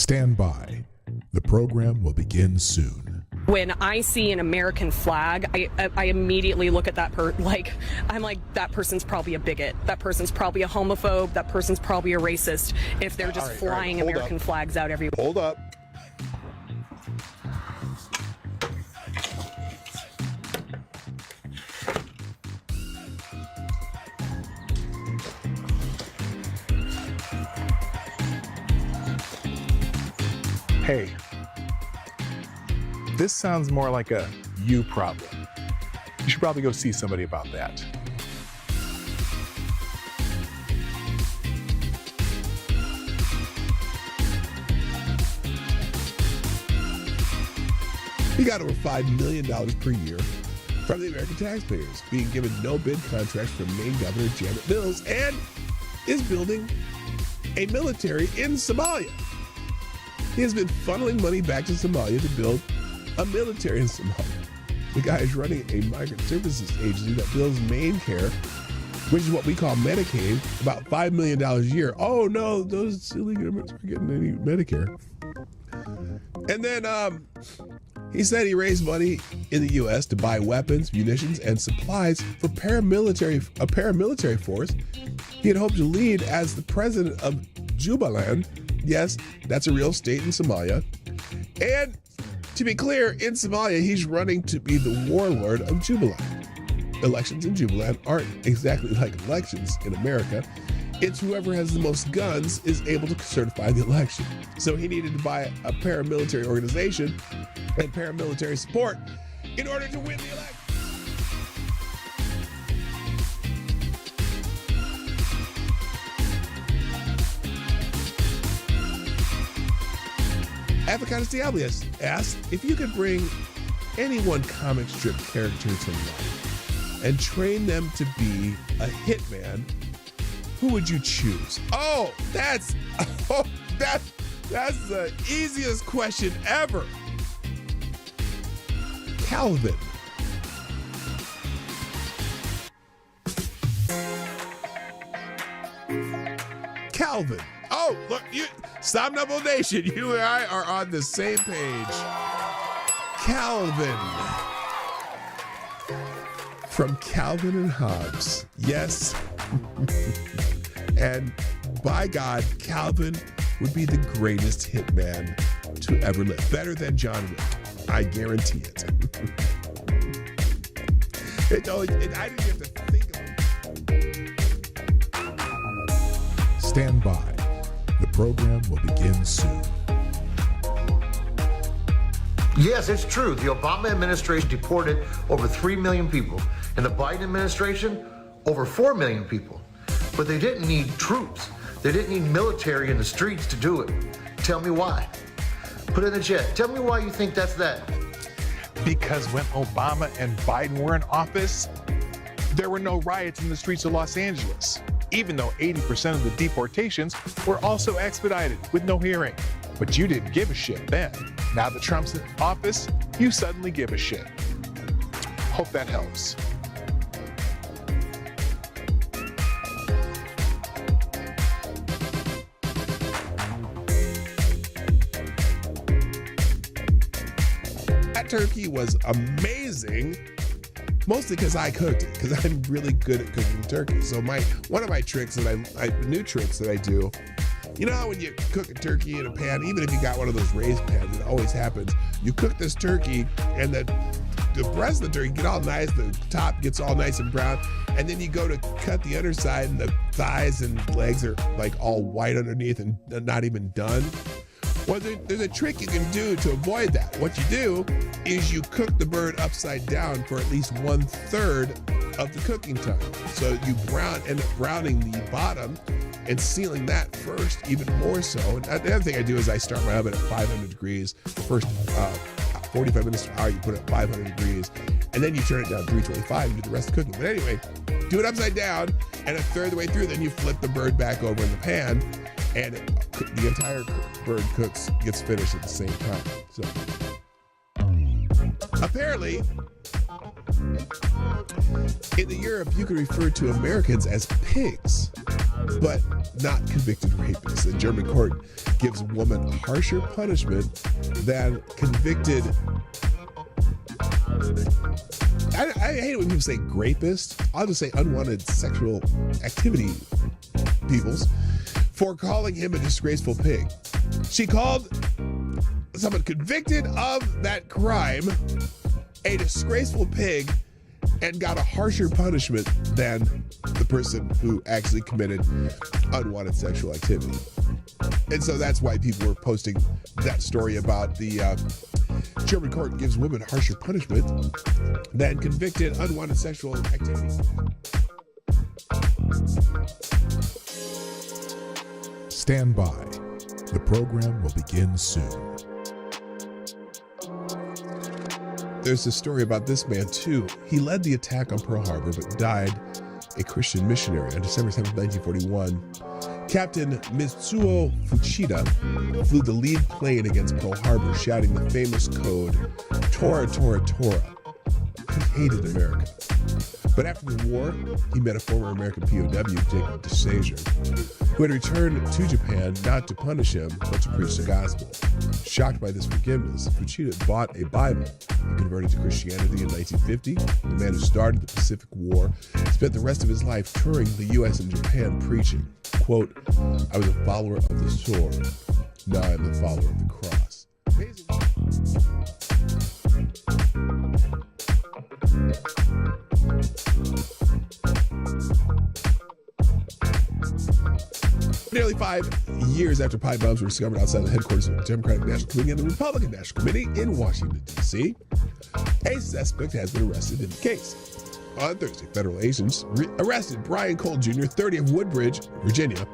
Stand by. The program will begin soon. When I see an American flag, I immediately look at that I'm like, that person's probably a bigot. That person's probably a homophobe. That person's probably a racist if they're just flying American flags out everywhere. Hold up. Hey, this sounds more like a you problem. You should probably go see somebody about that. He got over $5 million per year from the American taxpayers, being given no bid contracts from Maine Governor Janet Mills, and is building a military in Somalia. He has been funneling money back to Somalia to build a military in Somalia. The guy is running a migrant services agency that builds main care, which is what we call Medicaid, about $5 million a year. Oh no, those illegal immigrants are getting any Medicare. And then he said he raised money in the U.S. to buy weapons, munitions, and supplies for a paramilitary force he had hoped to lead as the president of Jubaland. Yes, that's a real state in Somalia. And to be clear, in Somalia, he's running to be the warlord of Jubaland. Elections in Jubaland aren't exactly like elections in America. It's whoever has the most guns is able to certify the election. So he needed to buy a paramilitary organization and paramilitary support in order to win the election. Avocados Diablias asked if you could bring any one comic strip character to life and train them to be a hitman, who would you choose? Oh, that's the easiest question ever. Calvin. Calvin. Oh, look, Somnambule Nation, you and I are on the same page. Calvin. From Calvin and Hobbes. Yes. And by God, Calvin would be the greatest hitman to ever live. Better than John Wick. I guarantee it. I didn't have to think of it. Stand by. The program will begin soon. Yes, it's true. The Obama administration deported over 3 million people, and the Biden administration over 4 million people. But they didn't need troops. They didn't need military in the streets to do it. Tell me why. Put it in the chat. Tell me why you think that's that. Because when Obama and Biden were in office, there were no riots in the streets of Los Angeles, even though 80% of the deportations were also expedited with no hearing. But you didn't give a shit then. Now that Trump's in office, you suddenly give a shit. Hope that helps. That turkey was amazing. Mostly because I cooked it, because I'm really good at cooking turkey. So one of my tricks new tricks that I do, you know how when you cook a turkey in a pan, even if you got one of those raised pans, it always happens. You cook this turkey and the breast of the turkey get all nice, the top gets all nice and brown, and then you go to cut the underside and the thighs and legs are like all white underneath and not even done. Well, there's a trick you can do to avoid that. What you do is you cook the bird upside down for at least 1/3 of the cooking time. So you end up browning the bottom and sealing that first, even more so. And the other thing I do is I start my oven at 500 degrees. The first 45 minutes to an hour, you put it at 500 degrees, and then you turn it down to 325 and do the rest of the cooking. But anyway, do it upside down, and 1/3 of the way through, then you flip the bird back over in the pan, and the entire bird gets finished at the same time. So apparently, in the Europe, you can refer to Americans as pigs. but not convicted rapists. A German court gives a woman harsher punishment than convicted. I hate it when people say rapist. I'll just say unwanted sexual activity peoples for calling him a disgraceful pig. She called someone convicted of that crime a disgraceful pig and got a harsher punishment than the person who actually committed unwanted sexual activity. And so that's why people were posting that story about the German court gives women harsher punishment than convicted unwanted sexual activity. Stand by. The program will begin soon. There's a story about this man too. He led the attack on Pearl Harbor but died a Christian missionary on December 7, 1941. Captain Mitsuo Fuchida flew the lead plane against Pearl Harbor, shouting the famous code, Tora, Tora, Tora. He hated America. But after the war, he met a former American POW, Jacob DeSager, who had returned to Japan not to punish him, but to preach the gospel. Shocked by this forgiveness, Fuchida bought a Bible and converted to Christianity in 1950. The man who started the Pacific War spent the rest of his life touring the U.S. and Japan preaching, quote, I was a follower of the sword, now I am the follower of the cross. Amazing. Nearly 5 years after pipe bombs were discovered outside the headquarters of the Democratic National Committee and the Republican National Committee in Washington, D.C., a suspect has been arrested in the case. On Thursday, federal agents arrested Brian Cole Jr., 30 of Woodbridge, Virginia,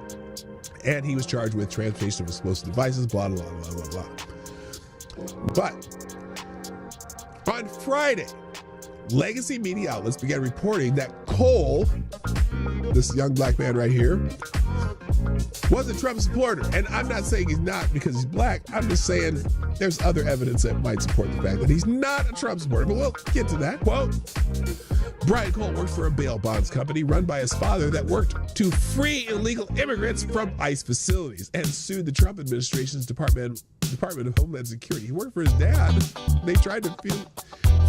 and he was charged with transportation of explosive devices, blah, blah, blah, blah, blah. But on Friday, legacy media outlets began reporting that Cole, this young black man right here, was a Trump supporter. And I'm not saying he's not because he's black. I'm just saying there's other evidence that might support the fact that he's not a Trump supporter. But we'll get to that. Quote, Brian Cole worked for a bail bonds company run by his father that worked to free illegal immigrants from ICE facilities and sued the Trump administration's Department of Homeland Security. He worked for his dad. They tried to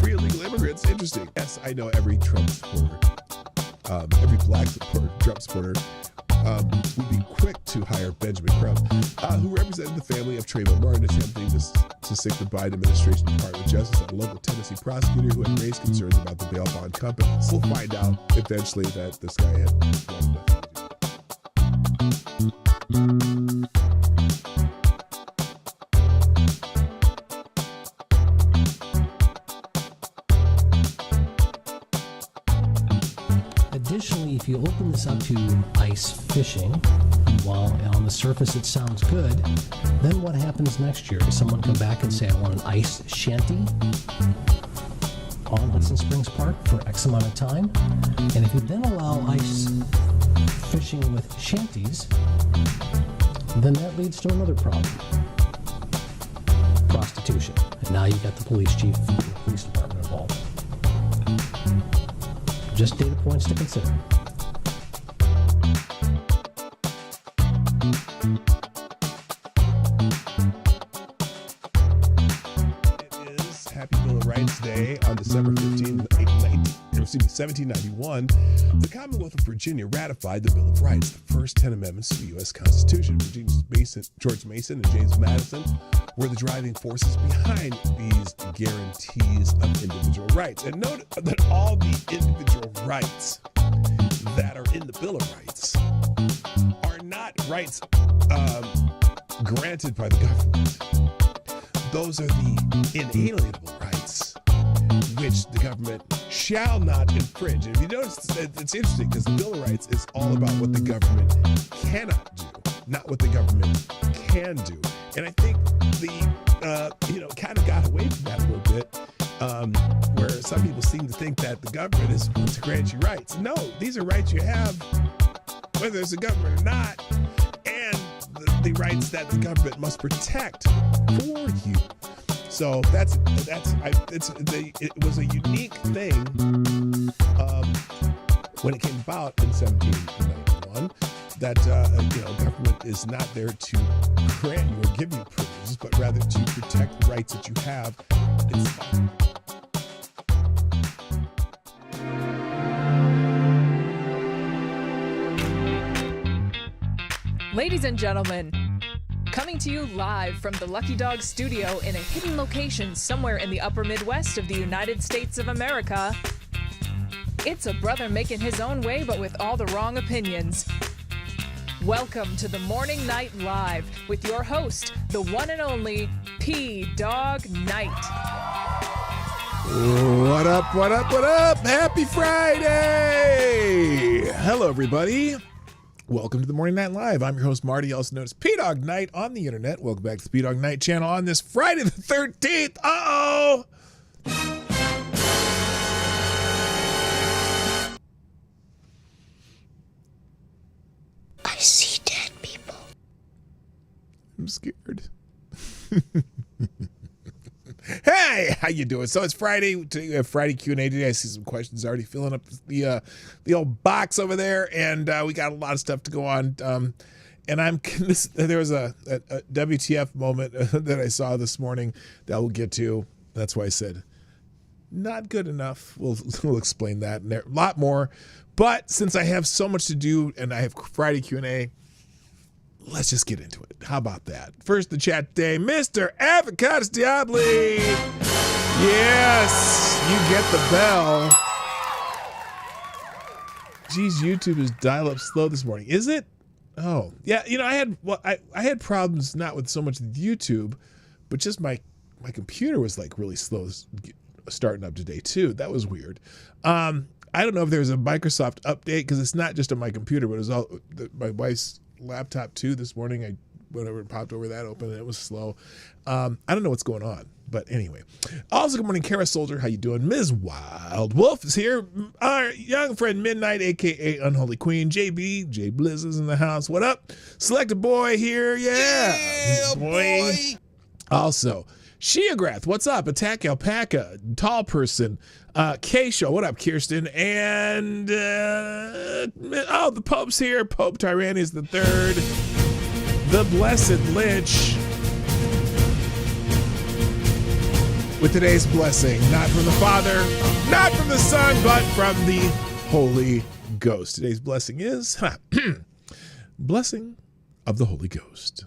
free illegal immigrants. Interesting. Yes, I know every Trump supporter, every black supporter, Trump supporter, would be quick to hire Benjamin Crump, who represented the family of Trayvon Martin, attempting to sic the Biden administration Department of Justice on a local Tennessee prosecutor who had raised concerns about the bail bond company. We'll find out eventually that this guy had nothing to do. Additionally, if you open this up to ice fishing, while on the surface it sounds good, then what happens next year? Does someone come back and say, I want an ice shanty on Hudson Springs Park for X amount of time? And if you then allow ice fishing with shanties, then that leads to another problem. Prostitution. And now you've got the police chief and the police department involved. Just data points to consider. It is Happy Bill of Rights Day on December 15, 1791. The Commonwealth of Virginia ratified the Bill of Rights, the first 10 amendments to the U.S. Constitution. George Mason and James Madison were the driving forces behind these guarantees of individual rights. And note that all the individual rights that are in the Bill of Rights are not rights granted by the government. Those are the inalienable rights which the government shall not infringe. And if you notice, it's interesting because the Bill of Rights is all about what the government cannot do, not what the government can do. And I think kind of got away from that a little bit, where some people seem to think that the government is going to grant you rights. No, these are rights you have, whether there's a government or not, and the rights that the government must protect for you. So it was a unique thing when it came about in 1791. that government is not there to grant you or give you privileges, but rather to protect rights that you have. Ladies and gentlemen, coming to you live from the Lucky Dog studio in a hidden location somewhere in the upper Midwest of the United States of America, it's a brother making his own way but with all the wrong opinions. Welcome to the Morning Night Live with your host, the one and only PDawgKnight. What up, what up, what up? Happy Friday! Hello, everybody. Welcome to the Morning Night Live. I'm your host, Marty, also known as Dawg Knight on the internet. Welcome back to the Dawg Knight Channel on this Friday the 13th. Uh-oh! I see dead people. I'm scared. Hey, how you doing? So it's Friday. Friday Q&A today. I see some questions already filling up the old box over there, and we got a lot of stuff to go on. And there was a WTF moment that I saw this morning that we'll get to. That's why I said not good enough. We'll explain that and a lot more. But since I have so much to do and I have Friday Q&A, let's just get into it. How about that? First, the chat today, Mr. Avocados Diabli. Yes, you get the bell. Geez, YouTube is dial-up slow this morning. Is it? Oh, yeah. You know, I had problems not with so much with YouTube, but just my computer was like really slow starting up today too. That was weird. I don't know if there's a Microsoft update because it's not just on my computer, but it was all my wife's laptop too this morning. Whatever popped over that open and it was slow. I don't know what's going on, but anyway. Also, good morning, Kara Soldier. How you doing? Ms. Wild Wolf is here. Our young friend Midnight, aka Unholy Queen. J Blizz is in the house. What up? Selected Boy here. Yeah boy. Also, Sheagrath, what's up? Attack Alpaca, Tall Person, K-Show, what up, Kirsten? And, the Pope's here. Pope Tyrannus the Third, the Blessed Lich, with today's blessing, not from the Father, not from the Son, but from the Holy Ghost. Today's blessing is, blessing of the Holy Ghost.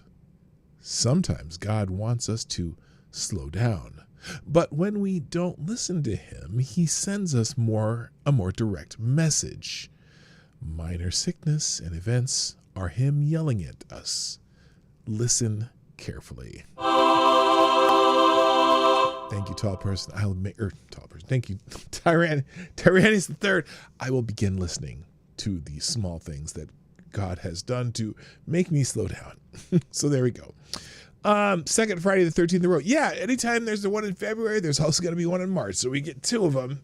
Sometimes God wants us to slow down, but when we don't listen to him, he sends us a more direct message. Minor sickness and events are him yelling at us. Listen carefully. Thank you, Tall Person. Thank you, Tyrannus the Third. I will begin listening to the small things that God has done to make me slow down. So there we go. Second Friday the 13th in a row. Yeah, anytime there's the one in February, there's also going to be one in March. So we get two of them.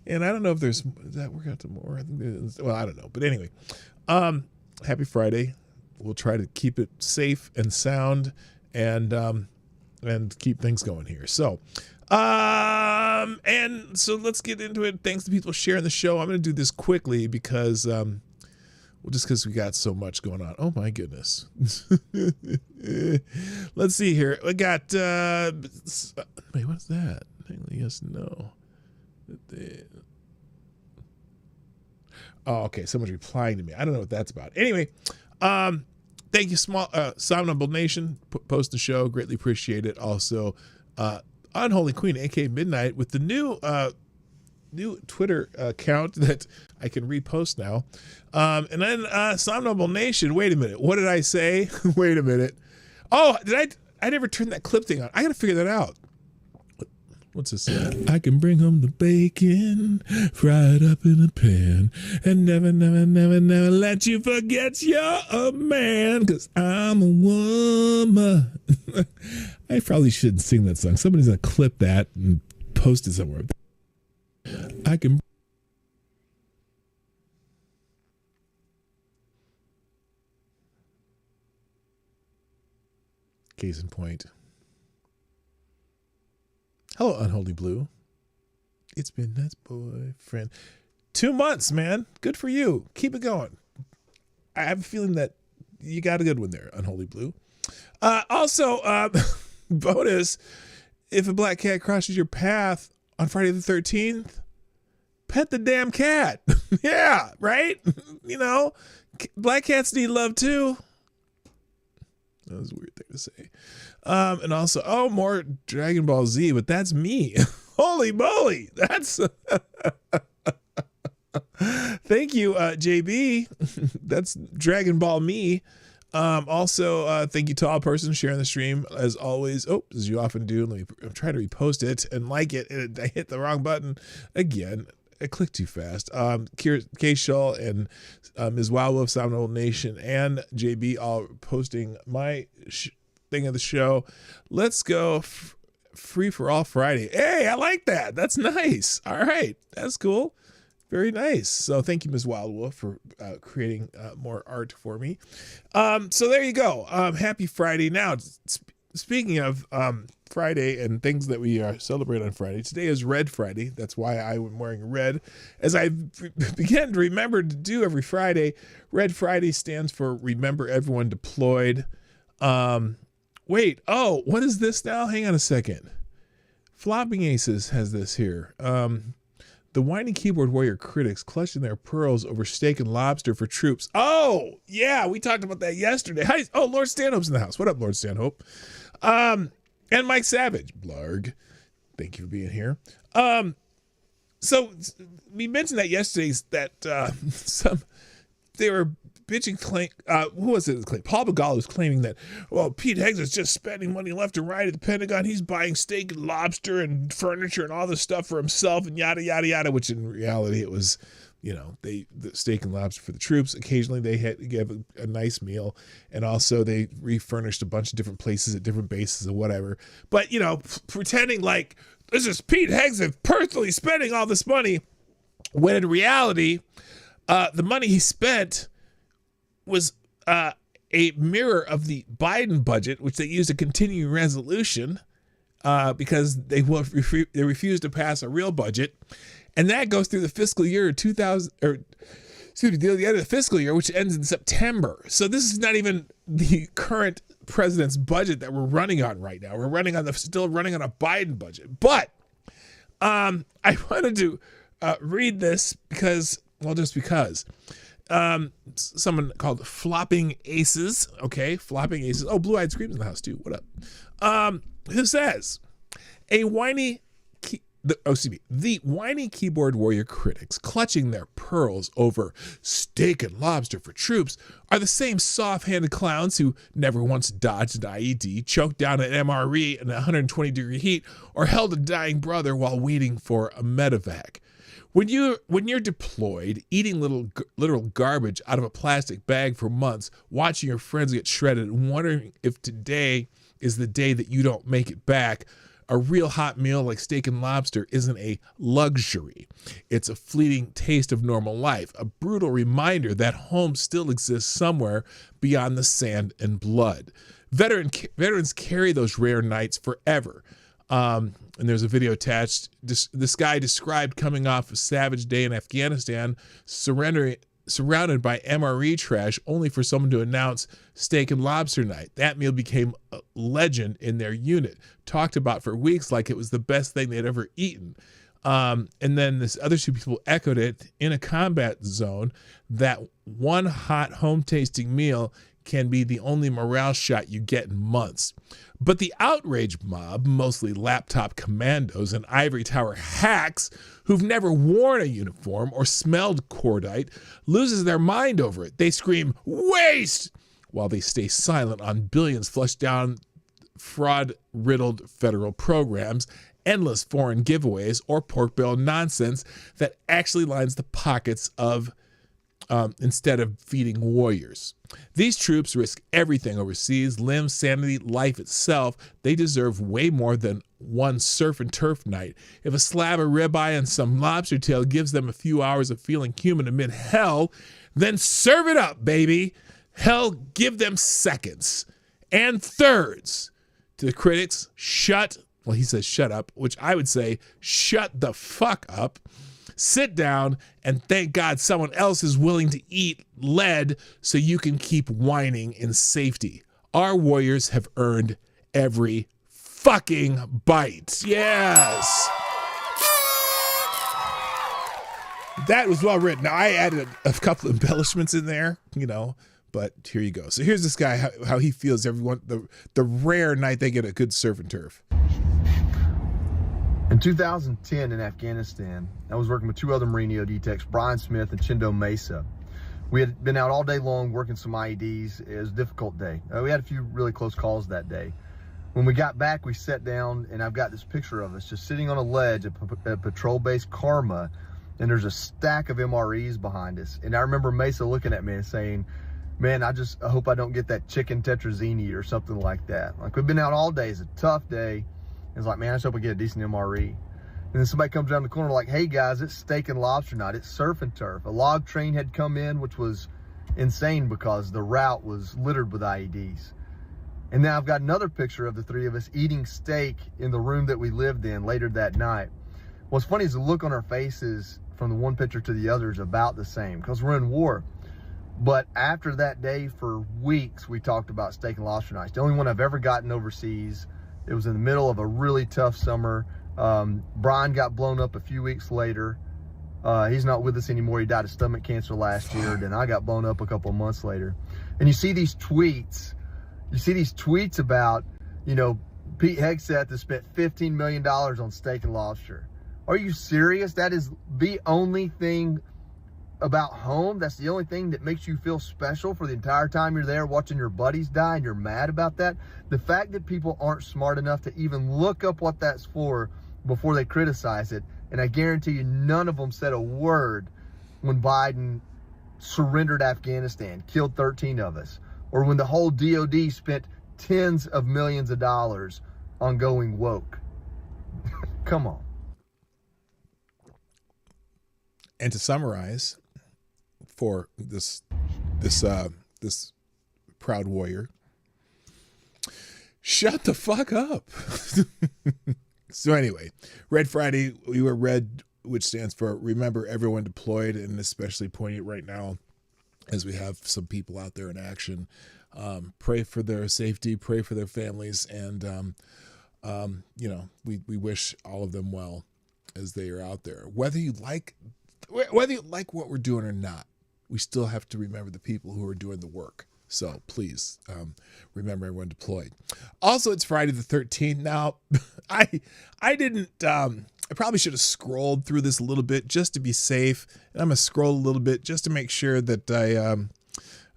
And I don't know if does that work out to more? I think well, I don't know. But anyway, happy Friday. We'll try to keep it safe and sound and keep things going here. So, and so let's get into it. Thanks to people sharing the show. I'm going to do this quickly because, just because we got so much going on. Oh my goodness. Let's see here. We got, wait, what's that? Yes, no. Oh, okay. Someone's replying to me. I don't know what that's about. Anyway, thank you, Somnambul Nation. Post the show. Greatly appreciate it. Also, Unholy Queen, aka Midnight, with the new Twitter account that I can repost now. And then Somnambul Nation. Wait a minute. What did I say? Wait a minute. Oh, I never turned that clip thing on. I got to figure that out. What's this? I can bring home the bacon, fry it up in a pan, and never, never, never, never let you forget you're a man, because I'm a woman. I probably shouldn't sing that song. Somebody's going to clip that and post it somewhere. I can. Case in point. Hello, Unholy Blue. It's been that boyfriend. 2 months, man. Good for you. Keep it going. I have a feeling that you got a good one there, Unholy Blue. Also, bonus, if a black cat crosses your path on Friday the 13th, pet the damn cat. Yeah, right? You know, black cats need love too. That was a weird thing to say. And also, more Dragon Ball Z, but that's me. Holy moly. That's... Thank you, JB. That's Dragon Ball me. Also, thank you to all persons sharing the stream as always. As you often do. Let me try to repost it and like it. And I hit the wrong button again. I clicked too fast. K Shaw and Ms. Wild Wolf, Sound Old Nation, and JB all posting my thing of the show. Let's go free for all Friday. Hey, I like that. That's nice. All right, that's cool. Very nice. So thank you, Ms. Wild Wolf, for creating more art for me. So there you go. Happy Friday. Now, speaking of Friday and things that we celebrate on Friday, today is Red Friday. That's why I'm wearing red. As I began to remember to do every Friday, Red Friday stands for Remember Everyone Deployed. Wait, what is this now? Hang on a second. Flopping Aces has this here. The whiny keyboard warrior critics clutching their pearls over steak and lobster for troops. Oh, yeah, we talked about that yesterday. Hi. Oh, Lord Stanhope's in the house. What up, Lord Stanhope? And Mike Savage. Blarg. Thank you for being here. So we mentioned that yesterday that they were bitching who was it? Paul Begala was claiming that, Pete Hegseth's just spending money left and right at the Pentagon. He's buying steak and lobster and furniture and all this stuff for himself and yada, yada, yada, which in reality it was, the steak and lobster for the troops. Occasionally they had to give a nice meal, and also they refurnished a bunch of different places at different bases or whatever. But, pretending like this is Pete Hegseth personally spending all this money, when in reality, the money he spent was a mirror of the Biden budget, which they used a continuing resolution because they refused to pass a real budget, and that goes through the fiscal year 2000, the end of the fiscal year, which ends in September. So this is not even the current president's budget that we're running on right now. We're still running on a Biden budget. But I wanted to read this because. Someone called Flopping Aces. Okay, Flopping Aces. Oh, Blue Eyed Scream's in the house too. What up? Who says the whiny keyboard warrior critics clutching their pearls over steak and lobster for troops are the same soft-handed clowns who never once dodged an IED, choked down an MRE in 120-degree heat, or held a dying brother while waiting for a medevac. When you're deployed, eating literal garbage out of a plastic bag for months, watching your friends get shredded, and wondering if today is the day that you don't make it back, a real hot meal like steak and lobster isn't a luxury. It's a fleeting taste of normal life, a brutal reminder that home still exists somewhere beyond the sand and blood. Veterans carry those rare nights forever. And there's a video attached. This guy described coming off a savage day in Afghanistan, surrounded by MRE trash, only for someone to announce steak and lobster night. That meal became a legend in their unit, talked about for weeks like it was the best thing they'd ever eaten. And then this other two people echoed it in a combat zone. That one hot home tasting meal can be the only morale shot you get in months. But the outrage mob, mostly laptop commandos and ivory tower hacks who've never worn a uniform or smelled cordite, loses their mind over it. They scream, "Waste!" while they stay silent on billions flushed down fraud-riddled federal programs, endless foreign giveaways, or pork barrel nonsense that actually lines the pockets of instead of feeding warriors. These troops risk everything overseas, limbs, sanity, life itself. They deserve way more than one surf and turf night. If a slab of ribeye and some lobster tail gives them a few hours of feeling human amid hell, then serve it up, baby. Hell, give them seconds and thirds. To the critics, he says shut up, which I would say shut the fuck up. sit down and thank God someone else is willing to eat lead so you can keep whining in safety. Our warriors have earned every fucking bite. Yes. That was well written. Now, I added a couple of embellishments in there, but here you go. So here's this guy, how he feels the rare night they get a good surf and turf. In 2010 in Afghanistan, I was working with two other Marine EOD techs, Brian Smith and Chindo Mesa. We had been out all day long working some IEDs. It was a difficult day. We had a few really close calls that day. When we got back, we sat down, and I've got this picture of us just sitting on a ledge at Patrol Base Karma, and there's a stack of MREs behind us. And I remember Mesa looking at me and saying, man, I hope I don't get that chicken tetrazzini or something like that. Like, we've been out all day. It's a tough day. It's like, man, I just hope I get a decent MRE. And then somebody comes around the corner like, hey guys, it's steak and lobster night. It's surf and turf. A log train had come in, which was insane because the route was littered with IEDs. And now I've got another picture of the three of us eating steak in the room that we lived in later that night. What's funny is the look on our faces from the one picture to the other is about the same because we're in war. But after that day, for weeks, we talked about steak and lobster nights. The only one I've ever gotten overseas. It was in the middle of a really tough summer. Brian got blown up a few weeks later. He's not with us anymore. He died of stomach cancer last year. Then I got blown up a couple of months later. And you see these tweets. You see these tweets about, Pete Hegseth has spent $15 million on steak and lobster. Are you serious? That is the only thing about home. That's the only thing that makes you feel special for the entire time you're there watching your buddies die and you're mad about that. The fact that people aren't smart enough to even look up what that's for before they criticize it. And I guarantee you none of them said a word when Biden surrendered Afghanistan, killed 13 of us, or when the whole DOD spent tens of millions of dollars on going woke. Come on. And to summarize, for this proud warrior, shut the fuck up. So anyway, Red Friday, we were red, which stands for Remember Everyone Deployed, and especially poignant right now as we have some people out there in action. Pray for their safety, pray for their families, and we wish all of them well as they are out there. Whether you like what we're doing or not, we still have to remember the people who are doing the work. So please remember everyone deployed. Also, it's Friday the 13th. Now, I probably should have scrolled through this a little bit just to be safe. And I'm going to scroll a little bit just to make sure that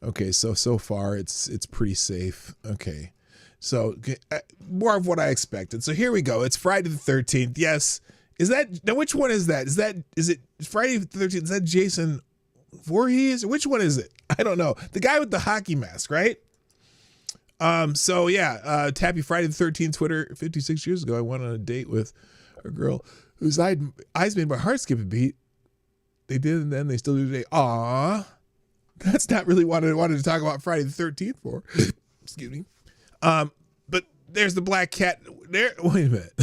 okay, so far it's pretty safe. Okay. So more of what I expected. So here we go. It's Friday the 13th. Yes. Now which one is that? Is it Friday the 13th? Is that Jason Voorhees? Which one is it? I don't know. The guy with the hockey mask, right? So yeah, Tappy Friday the 13th Twitter. 56 years ago, I went on a date with a girl whose eyes made my heart skip a beat. They did, and then they still do today. Aww. That's not really what I wanted to talk about Friday the 13th for. Excuse me. But there's the black cat there. Wait a minute.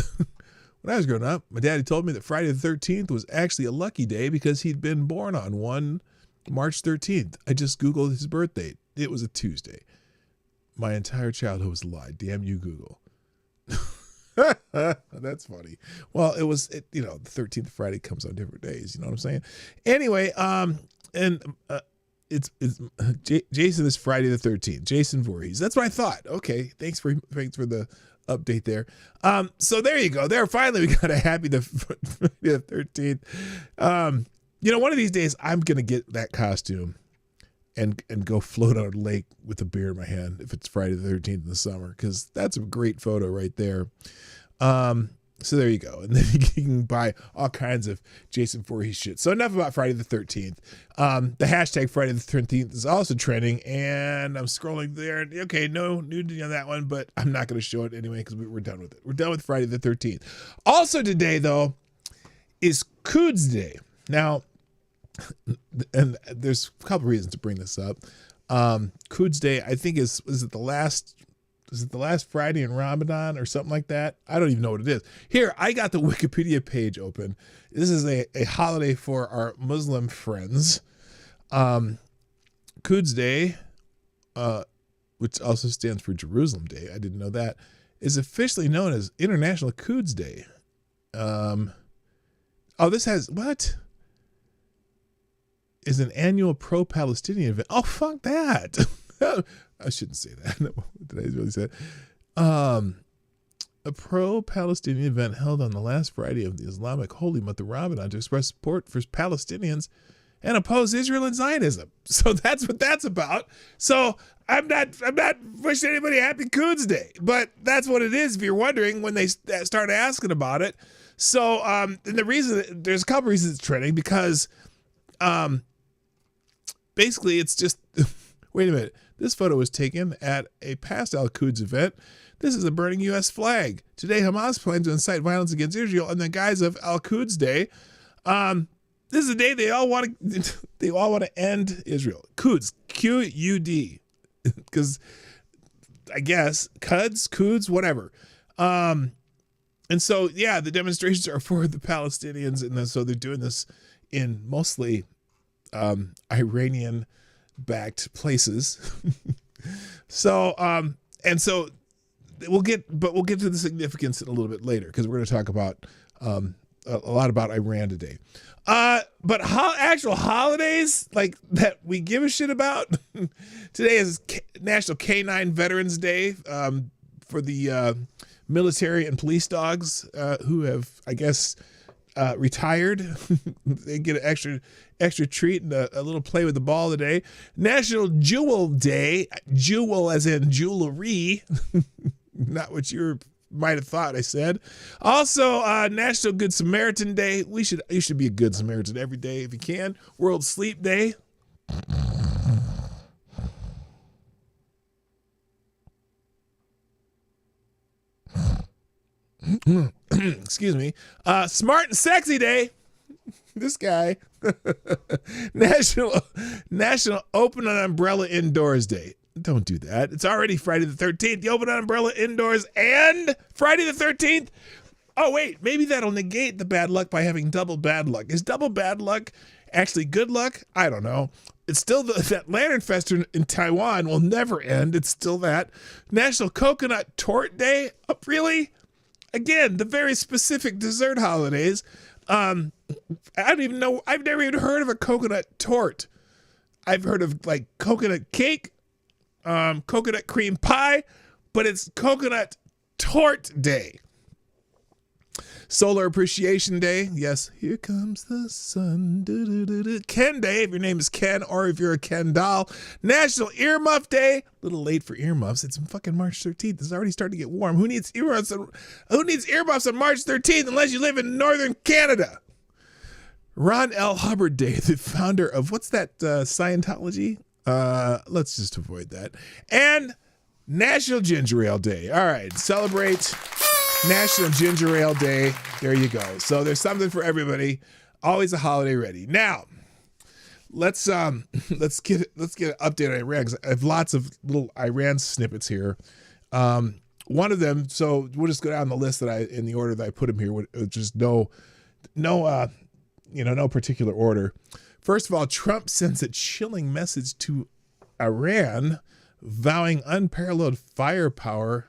When I was growing up, my daddy told me that Friday the 13th was actually a lucky day because he'd been born on March 13th. I just Googled his birth date. It was a Tuesday. My entire childhood was a lie. Damn you, Google. That's funny. Well, the 13th Friday comes on different days. You know what I'm saying? Anyway, it's Jason is Friday the 13th. Jason Voorhees. That's what I thought. Okay, thanks for the update there. So there you go. There, finally we got a happy the 13th. One of these days I'm gonna get that costume and go float on a lake with a beer in my hand if it's Friday the 13th in the summer, because that's a great photo right there. So there you go. And then you can buy all kinds of Jason Voorhees shit. So enough about Friday the 13th. The hashtag Friday the 13th is also trending, and I'm scrolling there. Okay, no nudity on that one, but I'm not going to show it anyway because we're done with it. We're done with Friday the 13th. Also today, though, is Coods Day. Now, and there's a couple reasons to bring this up. Coods Day, I think, is it the last is it the last Friday in Ramadan or something like that? I don't even know what it is. Here, I got the Wikipedia page open. This is a holiday for our Muslim friends. Quds Day, which also stands for Jerusalem Day, I didn't know that, is officially known as International Quds Day. This has, what? Is an annual pro-Palestinian event. Oh, fuck that. I shouldn't say that. Did I really say that? A pro-Palestinian event held on the last Friday of the Islamic holy month of Ramadan to express support for Palestinians and oppose Israel and Zionism. So that's what that's about. So I'm not wishing anybody happy Quds Day, but that's what it is if you're wondering when they start asking about it. So and the reason, there's a couple reasons it's trending, because basically it's just, wait a minute, this photo was taken at a past Al-Quds event. This is a burning U.S. flag. Today, Hamas plans to incite violence against Israel in the guise of Al-Quds Day. This is the day they all want to end Israel. Quds, Q-U-D, because I guess Quds, whatever. And so, yeah, the demonstrations are for the Palestinians, and so they're doing this in mostly Iranian-backed places. So, and so we'll get to the significance in a little bit later, because we're going to talk about a lot about Iran today. But actual holidays like that we give a shit about. Today is National Canine Veterans Day for the military and police dogs who have, I guess, retired. They get an extra treat and a little play with the ball today. National Jewel Day, jewel as in jewelry, not what you might have thought I said. Also, National Good Samaritan Day. You should be a good Samaritan every day if you can. World Sleep Day. Excuse me. Smart and Sexy Day. This guy. National Open an Umbrella Indoors Day. Don't do that. It's already Friday the 13th. You open an umbrella indoors and Friday the 13th. Oh, wait. Maybe that'll negate the bad luck by having double bad luck. Is double bad luck actually good luck? I don't know. It's still that Lantern Fest in Taiwan will never end. It's still that. National Coconut Torte Day. Oh, really? Again, the very specific dessert holidays. I don't even know. I've never even heard of a coconut torte. I've heard of like coconut cake, coconut cream pie, but it's Coconut Torte Day. Solar Appreciation Day. Yes, here comes the sun. Ken Day, if your name is Ken or if you're a Ken doll. National Earmuff Day. A little late for earmuffs. It's fucking March 13th. It's already starting to get warm. Who needs earmuffs on March 13th unless you live in northern Canada? Ron L. Hubbard Day, the founder of, what's that, Scientology? Let's just avoid that. And National Ginger Ale Day. All right, celebrate National Ginger Ale Day. There you go. So there's something for everybody. Always a holiday ready. Now, let's get an update on Iran, because I have lots of little Iran snippets here. One of them, so we'll just go down the list in the order that I put them here, which is no particular order. First of all, Trump sends a chilling message to Iran, vowing unparalleled firepower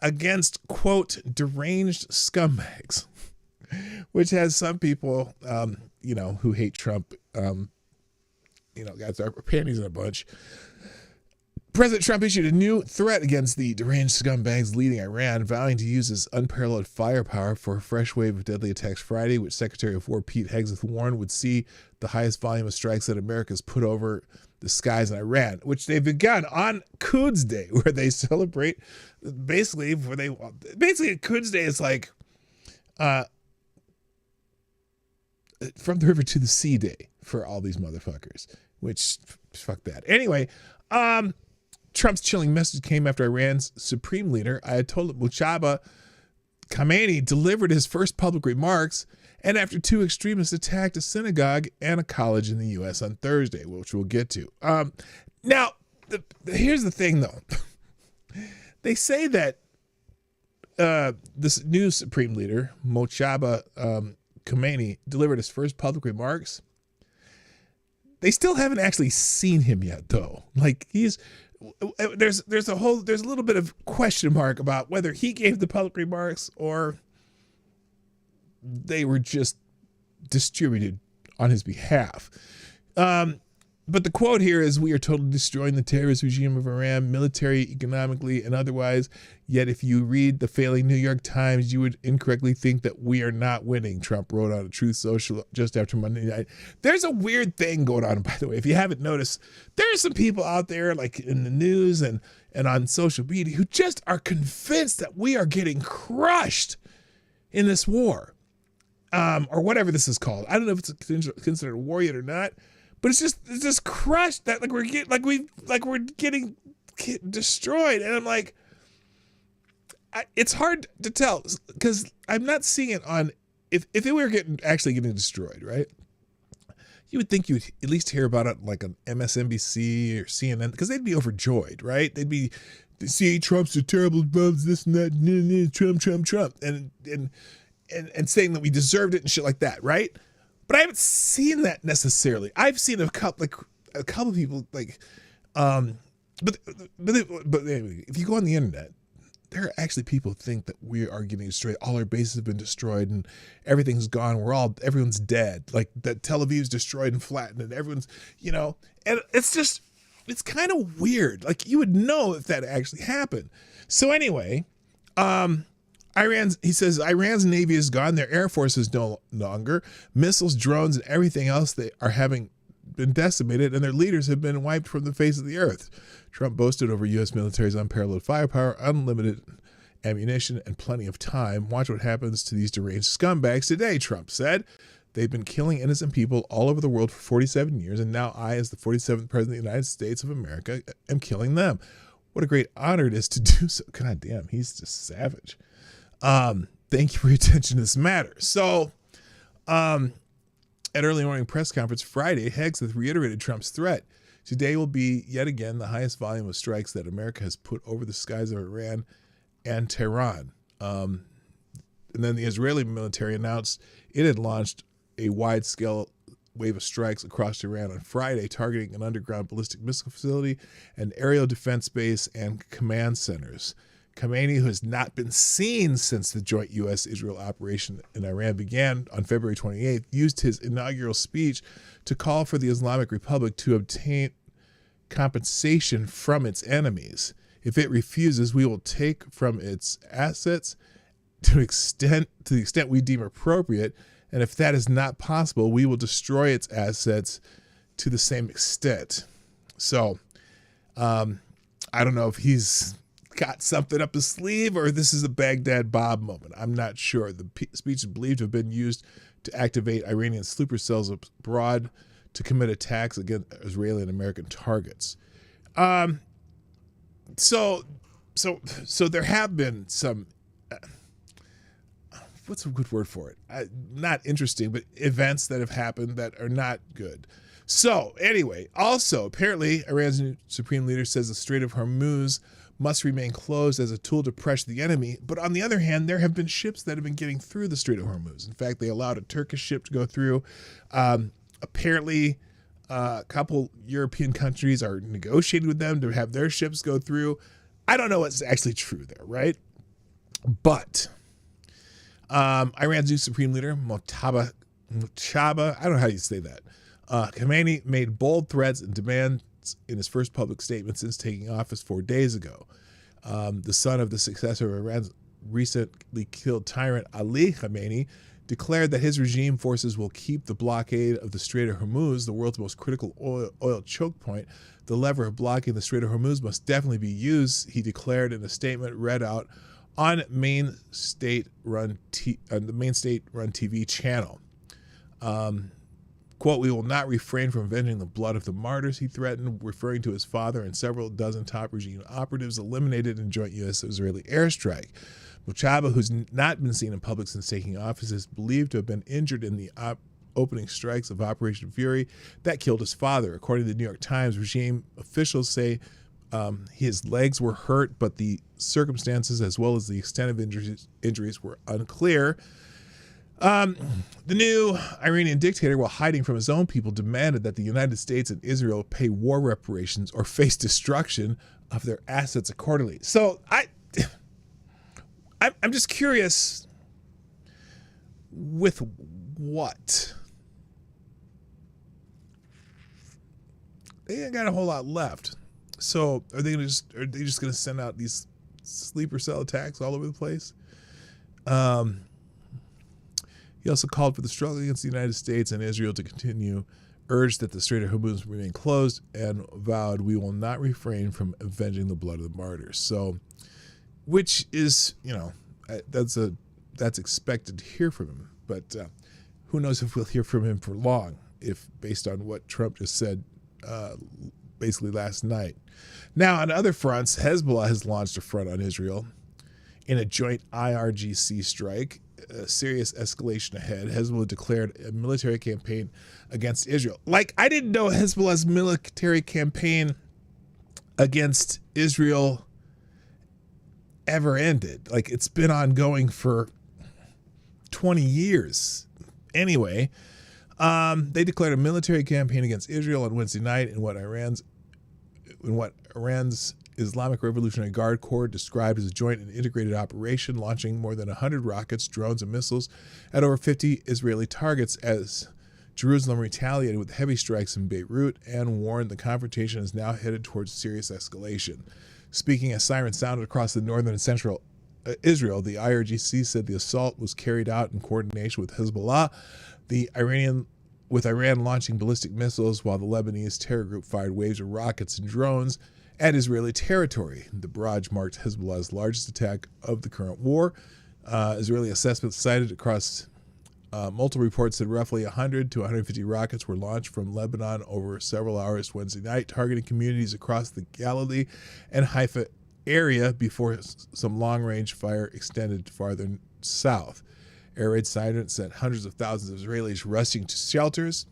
against, quote, deranged scumbags, which has some people, who hate Trump, got their panties in a bunch. President Trump issued a new threat against the deranged scumbags leading Iran, vowing to use his unparalleled firepower for a fresh wave of deadly attacks Friday, which Secretary of War Pete Hegseth warned would see the highest volume of strikes that America's put over the skies in Iran, which they've begun on Quds Day, where they celebrate basically Quds Day is like from the river to the sea day for all these motherfuckers, which fuck that. Anyway, Trump's chilling message came after Iran's supreme leader, Ayatollah Mujtaba Khamenei, delivered his first public remarks, and after two extremists attacked a synagogue and a college in the U.S. on Thursday, which we'll get to. Now, here's the thing, though. They say that this new supreme leader, Mojtaba Khomeini, delivered his first public remarks. They still haven't actually seen him yet, though. Like there's a little bit of question mark about whether he gave the public remarks or they were just distributed on his behalf. But the quote here is, "We are totally destroying the terrorist regime of Iran, military, economically, and otherwise. Yet if you read the failing New York Times, you would incorrectly think that we are not winning," Trump wrote on a Truth Social just after Monday night. There's a weird thing going on, by the way. If you haven't noticed, there are some people out there, like in the news and on social media, who just are convinced that we are getting crushed in this war, or whatever this is called. I don't know if it's considered a war yet or not. But it's just crushed, that we're getting destroyed, and I'm like, it's hard to tell because I'm not seeing it on if it were actually getting destroyed, right? You would think you would at least hear about it like on MSNBC or CNN because they'd be overjoyed, right? They'd be, see, Trump's a terrible bubs, this and that, Trump, and saying that we deserved it and shit like that, right? But I haven't seen that necessarily. I've seen a couple of people like, but anyway, if you go on the internet, there are actually people who think that we are getting destroyed. All our bases have been destroyed and everything's gone. Everyone's dead. Like that Tel Aviv's destroyed and flattened and everyone's, and it's kind of weird. Like you would know if that actually happened. So anyway, he says Iran's Navy is gone. Their Air Force is no longer. Missiles, drones, and everything else they are having been decimated, and their leaders have been wiped from the face of the earth. Trump boasted over U.S. military's unparalleled firepower, unlimited ammunition, and plenty of time. Watch what happens to these deranged scumbags today, Trump said. They've been killing innocent people all over the world for 47 years, and now I, as the 47th president of the United States of America, am killing them. What a great honor it is to do so. God damn, he's just savage. Thank you for your attention to this matter. So, at early morning press conference Friday, Hegseth reiterated Trump's threat. Today will be yet again the highest volume of strikes that America has put over the skies of Iran and Tehran. And then the Israeli military announced it had launched a wide-scale wave of strikes across Iran on Friday, targeting an underground ballistic missile facility, an aerial defense base, and command centers. Khomeini, who has not been seen since the joint U.S.-Israel operation in Iran began on February 28th, used his inaugural speech to call for the Islamic Republic to obtain compensation from its enemies. If it refuses, we will take from its assets to the extent we deem appropriate, and if that is not possible, we will destroy its assets to the same extent. So, I don't know if he's got something up his sleeve or this is a Baghdad Bob moment. I'm not sure. The speech is believed to have been used to activate Iranian sleeper cells abroad to commit attacks against Israeli and American targets. So there have been some, what's a good word for it? Not interesting, but events that have happened that are not good. So anyway, also apparently Iran's new supreme leader says the Strait of Hormuz must remain closed as a tool to pressure the enemy. But on the other hand, there have been ships that have been getting through the Strait of Hormuz. In fact, they allowed a Turkish ship to go through. Apparently, a couple European countries are negotiating with them to have their ships go through. I don't know what's actually true there, right? But Iran's new supreme leader, Mojtaba, I don't know how you say that. Khomeini made bold threats and demands in his first public statement since taking office 4 days ago. The son of the successor of Iran's recently killed tyrant Ali Khamenei declared that his regime forces will keep the blockade of the Strait of Hormuz, the world's most critical oil choke point. The lever of blocking the Strait of Hormuz must definitely be used, he declared in a statement read out on the main state-run TV channel. Quote, we will not refrain from avenging the blood of the martyrs, he threatened, referring to his father and several dozen top regime operatives eliminated in joint U.S.-Israeli airstrike. Mojtaba, who's not been seen in public since taking office, is believed to have been injured in the opening strikes of Operation Fury that killed his father. According to the New York Times, regime officials say His legs were hurt, but the circumstances as well as the extent of injuries were unclear. The new Iranian dictator, while hiding from his own people, demanded that the United States and Israel pay war reparations or face destruction of their assets accordingly. So I'm just curious, with what? They ain't got a whole lot left. So are they just gonna send out these sleeper cell attacks all over the place? He also called for the struggle against the United States and Israel to continue, urged that the Strait of Hormuz remain closed, and vowed, "We will not refrain from avenging the blood of the martyrs." So, which is, that's expected to hear from him. But who knows if we'll hear from him for long, if based on what Trump just said basically last night. Now, on other fronts, Hezbollah has launched a front on Israel in a joint IRGC strike. A serious escalation ahead. Hezbollah declared a military campaign against Israel. Like, I didn't know Hezbollah's military campaign against Israel ever ended. Like, it's been ongoing for 20 years. Anyway, they declared a military campaign against Israel on Wednesday night in what Iran's Islamic Revolutionary Guard Corps described as a joint and integrated operation, launching more than 100 rockets, drones, and missiles at over 50 Israeli targets as Jerusalem retaliated with heavy strikes in Beirut and warned the confrontation is now headed towards serious escalation. Speaking as sirens sounded across the northern and central Israel, the IRGC said the assault was carried out in coordination with Hezbollah, with Iran launching ballistic missiles, while the Lebanese terror group fired waves of rockets and drones at Israeli territory. The barrage marked Hezbollah's largest attack of the current war. Israeli assessments cited across multiple reports that roughly 100 to 150 rockets were launched from Lebanon over several hours Wednesday night, targeting communities across the Galilee and Haifa area before some long-range fire extended farther south. Air raid sirens sent hundreds of thousands of Israelis rushing to shelters.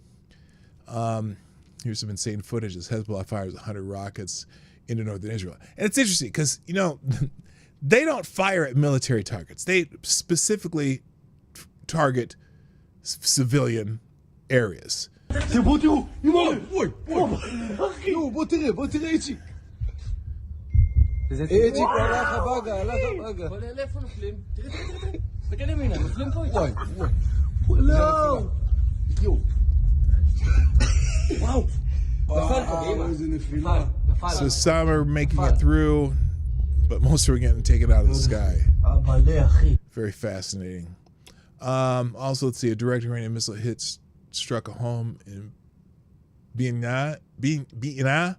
Here's some insane footage as Hezbollah fires 100 rockets into northern Israel. And it's interesting because, they don't fire at military targets. They specifically target civilian areas. So some are making it through, but most are getting taken out of the sky. Very fascinating. Also, let's see, a direct Iranian missile hit struck a home in Bi'ina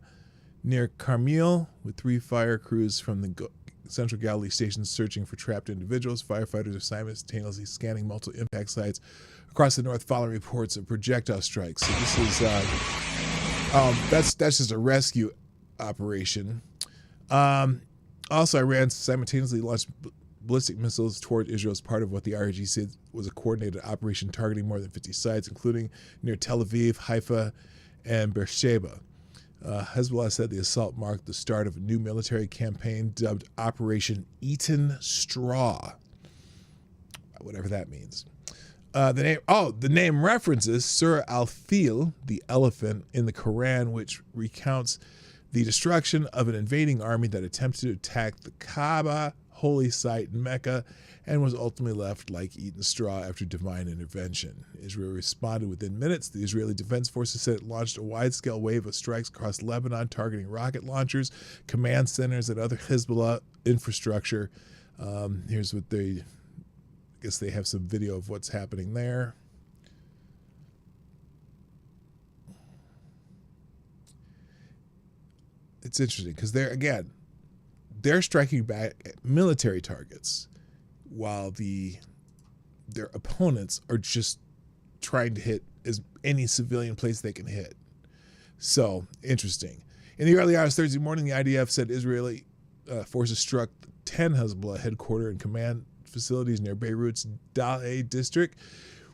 near Carmel, with 3 fire crews from the Central Galilee station searching for trapped individuals. Firefighters are simultaneously scanning multiple impact sites across the north following reports of projectile strikes. So this is that's just a rescue operation. Also, Iran simultaneously launched ballistic missiles toward Israel as part of what the IRG said was a coordinated operation targeting more than 50 sites, including near Tel Aviv, Haifa, and Beersheba. Hezbollah said the assault marked the start of a new military campaign dubbed Operation Eaten Straw, whatever that means. The name references Surah Al-Fil, the elephant, in the Quran, which recounts the destruction of an invading army that attempted to attack the Kaaba, holy site in Mecca, and was ultimately left like eaten straw after divine intervention. Israel responded within minutes. The Israeli Defense Forces said it launched a wide-scale wave of strikes across Lebanon, targeting rocket launchers, command centers, and other Hezbollah infrastructure. Here's what I guess they have some video of what's happening there. It's interesting because they're striking back at military targets, while their opponents are just trying to hit any civilian place they can hit. So, interesting. In the early hours Thursday morning, the IDF said Israeli forces struck 10 Hezbollah headquarters and command facilities near Beirut's Damme district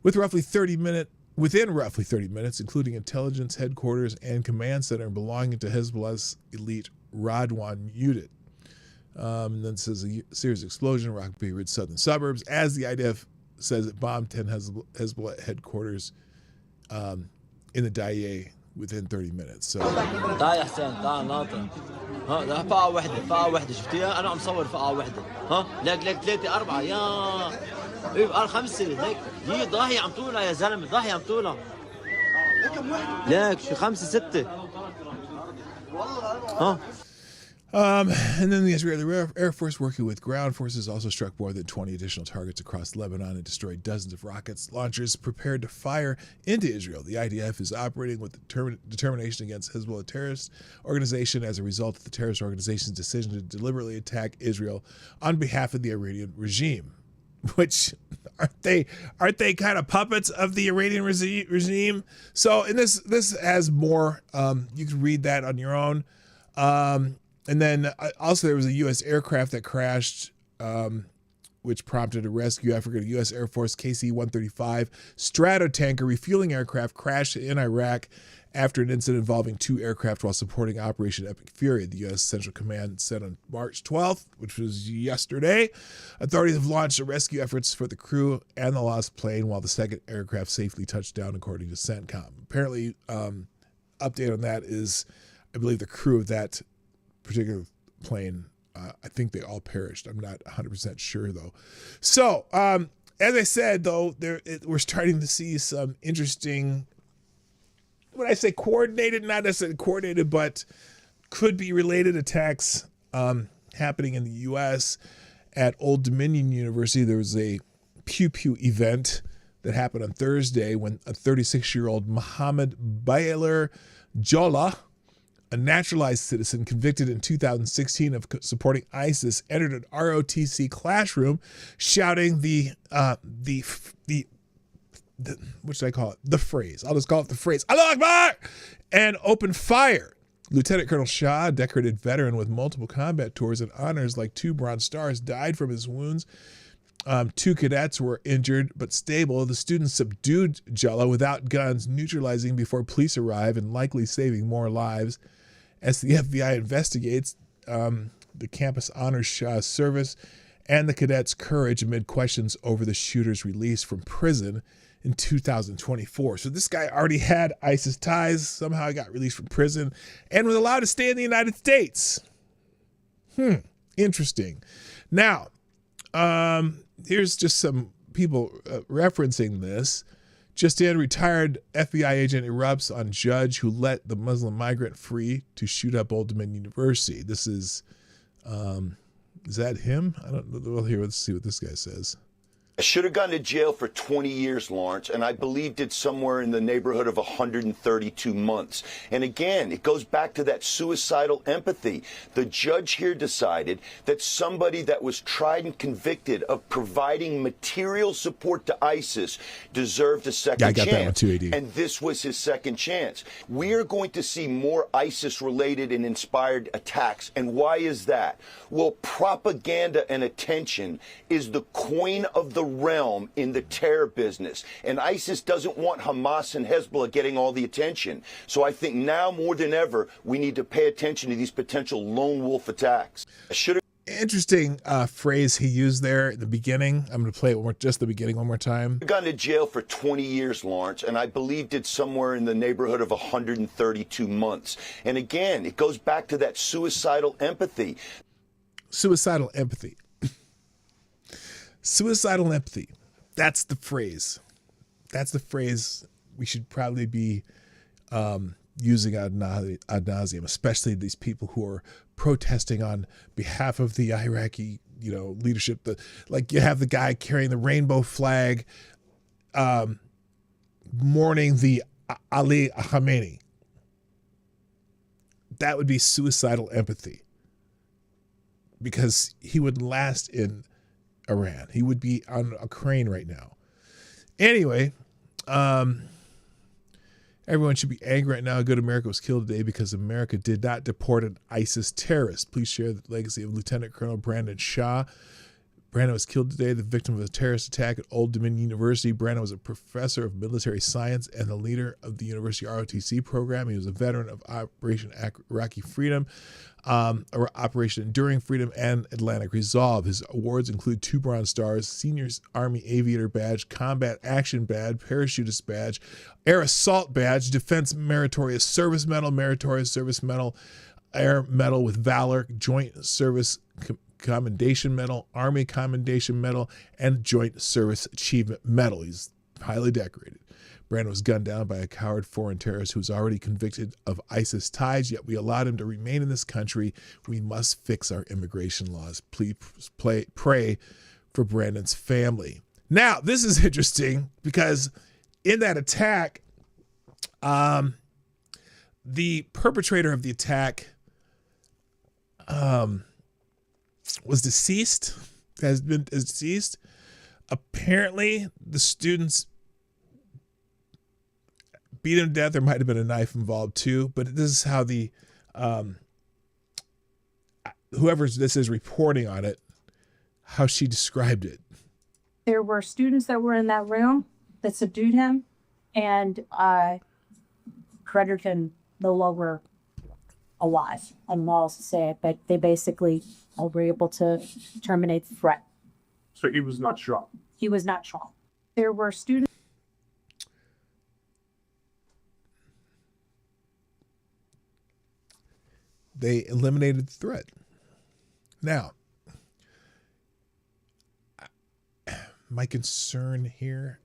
within roughly 30 minutes, including intelligence headquarters and command center belonging to Hezbollah's elite Radwan Unit. And then it says a serious explosion in Rock Bay Ridge southern suburbs as the IDF says it bombed 10 Hezbollah headquarters in the Daye within 30 minutes. So تعال يا حسين تعال ناطر ها ده فقعة واحدة شفتيها أنا عم صور فقعة واحدة ها لك 3 4 يا إيه قال 5 ليك هي ضاحية عم طولها يا زلمة ضاحية عم طولها لك شو 5 6 ها. And then the Israeli Air Force, working with ground forces, also struck more than 20 additional targets across Lebanon and destroyed dozens of rockets launchers prepared to fire into Israel. The IDF is operating with determination against Hezbollah terrorist organization as a result of the terrorist organization's decision to deliberately attack Israel on behalf of the Iranian regime. Which aren't they kind of puppets of the Iranian regime? So, and this has more. You can read that on your own. And then also there was a U.S. aircraft that crashed, which prompted a rescue effort. A U.S. Air Force KC-135 Stratotanker refueling aircraft crashed in Iraq after an incident involving 2 aircraft while supporting Operation Epic Fury. The U.S. Central Command said on March 12th, which was yesterday, authorities have launched rescue efforts for the crew and the lost plane while the second aircraft safely touched down, according to CENTCOM. Apparently, update on that is, I believe the crew of that particular plane, I think they all perished. I'm not 100% sure though. So as I said though, we're starting to see some interesting, when I say coordinated, not necessarily coordinated, but could be related attacks happening in the U.S. At Old Dominion University. There was a pew pew event that happened on Thursday when a 36-year-old Mohammed Baylor Jola, a naturalized citizen convicted in 2016 of supporting ISIS, entered an ROTC classroom shouting the what should I call it? The phrase. I'll just call it the phrase, Allah Akbar, and opened fire. Lieutenant Colonel Shah, a decorated veteran with multiple combat tours and honors like 2 Bronze Stars, died from his wounds. 2 cadets were injured but stable. The students subdued Jalla without guns, neutralizing before police arrive and likely saving more lives. As the FBI investigates the campus honors Shah's service and the cadets' courage amid questions over the shooter's release from prison in 2024. So this guy already had ISIS ties, somehow got released from prison, and was allowed to stay in the United States. Interesting. Now, here's just some people referencing this. Just in, retired FBI agent erupts on judge who let the Muslim migrant free to shoot up Old Dominion University. This is that him? I don't know. Well, here, let's see what this guy says. I should have gone to jail for 20 years, Lawrence, and I believe did somewhere in the neighborhood of 132 months. And again, it goes back to that suicidal empathy. The judge here decided that somebody that was tried and convicted of providing material support to ISIS deserved a second chance. That one too, AD. And this was his second chance. We are going to see more ISIS-related and inspired attacks. And why is that? Well, propaganda and attention is the coin of the realm in the terror business, and ISIS doesn't want Hamas and Hezbollah getting all the attention. So I think now more than ever we need to pay attention to these potential lone wolf attacks. Interesting phrase he used there in the beginning. I'm going to play it just the beginning one more time. Gone to jail for 20 years, Lawrence, and I believe did somewhere in the neighborhood of 132 months. And again, it goes back to that suicidal empathy. Suicidal empathy. Suicidal empathy. That's the phrase. That's the phrase we should probably be using ad nauseum, especially these people who are protesting on behalf of the Iraqi, leadership. Like you have the guy carrying the rainbow flag, mourning the Ali Khamenei. That would be suicidal empathy, because he would last in Iran. He would be on a crane right now. Anyway, everyone should be angry right now. Good America was killed today because America did not deport an ISIS terrorist. Please share the legacy of Lieutenant Colonel Brandon Shah. Brandon was killed today, the victim of a terrorist attack at Old Dominion University. Brandon was a professor of military science and the leader of the university ROTC program. He was a veteran of Operation Iraqi Freedom, or Operation Enduring Freedom, and Atlantic Resolve. His awards include 2 Bronze Stars, Senior Army Aviator Badge, Combat Action Badge, Parachutist Badge, Air Assault Badge, Defense Meritorious Service Medal, Air Medal with Valor, Joint Service Commendation Medal, Army Commendation Medal, and Joint Service Achievement Medal. He's highly decorated. Brandon was gunned down by a coward foreign terrorist who was already convicted of ISIS ties, yet we allowed him to remain in this country. We must fix our immigration laws. Please pray for Brandon's family. Now, this is interesting because in that attack, the perpetrator of the attack was deceased, is deceased. Apparently, the students beat him to death. There might have been a knife involved too, but this is how the whoever this is reporting on it, how she described it. There were students that were in that room that subdued him and rendered him no longer alive. I don't know how else to say it, but they basically were able to terminate the threat. So he was not shot? He was not shot. There were students. They eliminated the threat. Now, my concern here,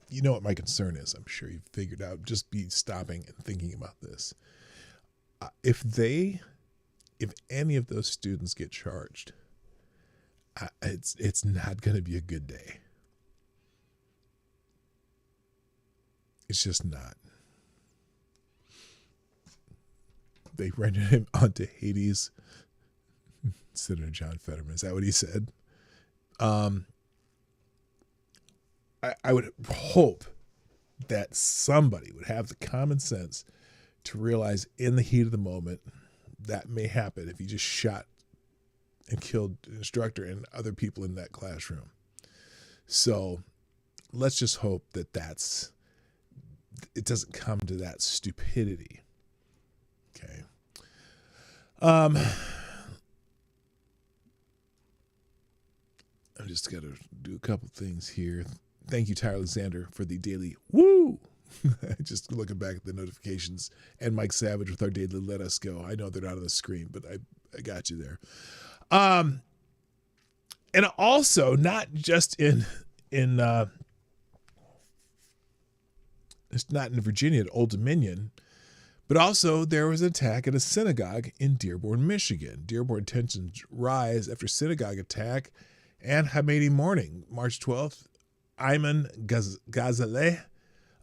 you know what my concern is. I'm sure you've figured out. Just be stopping and thinking about this. If any of those students get charged, it's not going to be a good day. It's just not. They rendered him onto Hades. Senator John Fetterman, is that what he said? I would hope that somebody would have the common sense to realize in the heat of the moment that may happen if you just shot and killed an instructor and other people in that classroom. So let's just hope that it doesn't come to that stupidity. Okay. I'm just got to do a couple things here. Thank you, Tyler Alexander, for the daily woo. Just looking back at the notifications, and Mike Savage with our daily Let Us Go. I know they're not on the screen, but I got you there. And also not just it's not in Virginia at Old Dominion, but also there was an attack at a synagogue in Dearborn, Michigan. Dearborn tensions rise after synagogue attack and Hamedi morning, March 12th. Ayman Ghazaleh,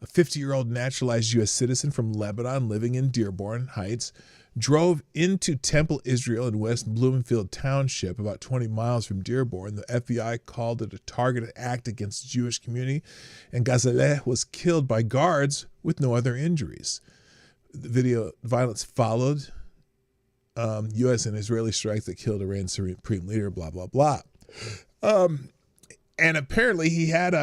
a 50-year-old naturalized U.S. citizen from Lebanon living in Dearborn Heights, drove into Temple, Israel in West Bloomfield Township, about 20 miles from Dearborn. The FBI called it a targeted act against the Jewish community, and Ghazaleh was killed by guards with no other injuries. The video violence followed U.S. and Israeli strikes that killed Iran's supreme leader, blah, blah, blah. And apparently he had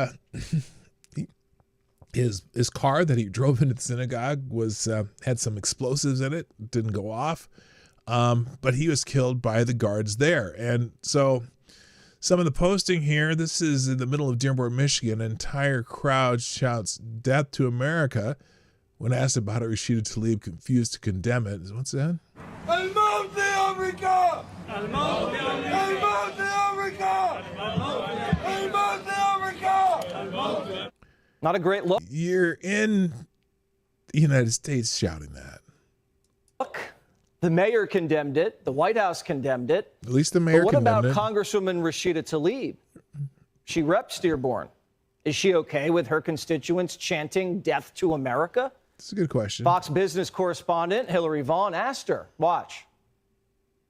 his car that he drove into the synagogue was had some explosives in it, didn't go off, but he was killed by the guards there. And so some of the posting here, this is in the middle of Dearborn, Michigan. An entire crowd shouts "Death to America." When asked about it, Rashida Tlaib confused to condemn it. What's that? الموت لأمريكا! الموت لأمريكا! الموت لأمريكا! Not a great look. You're in the United States shouting that. Look, the mayor condemned it. The White House condemned it. At least the mayor condemned it. What about Congresswoman Rashida Tlaib? She reps Dearborn. Is she okay with her constituents chanting "Death to America"? That's a good question. Fox Business correspondent Hillary Vaughn asked her. Watch.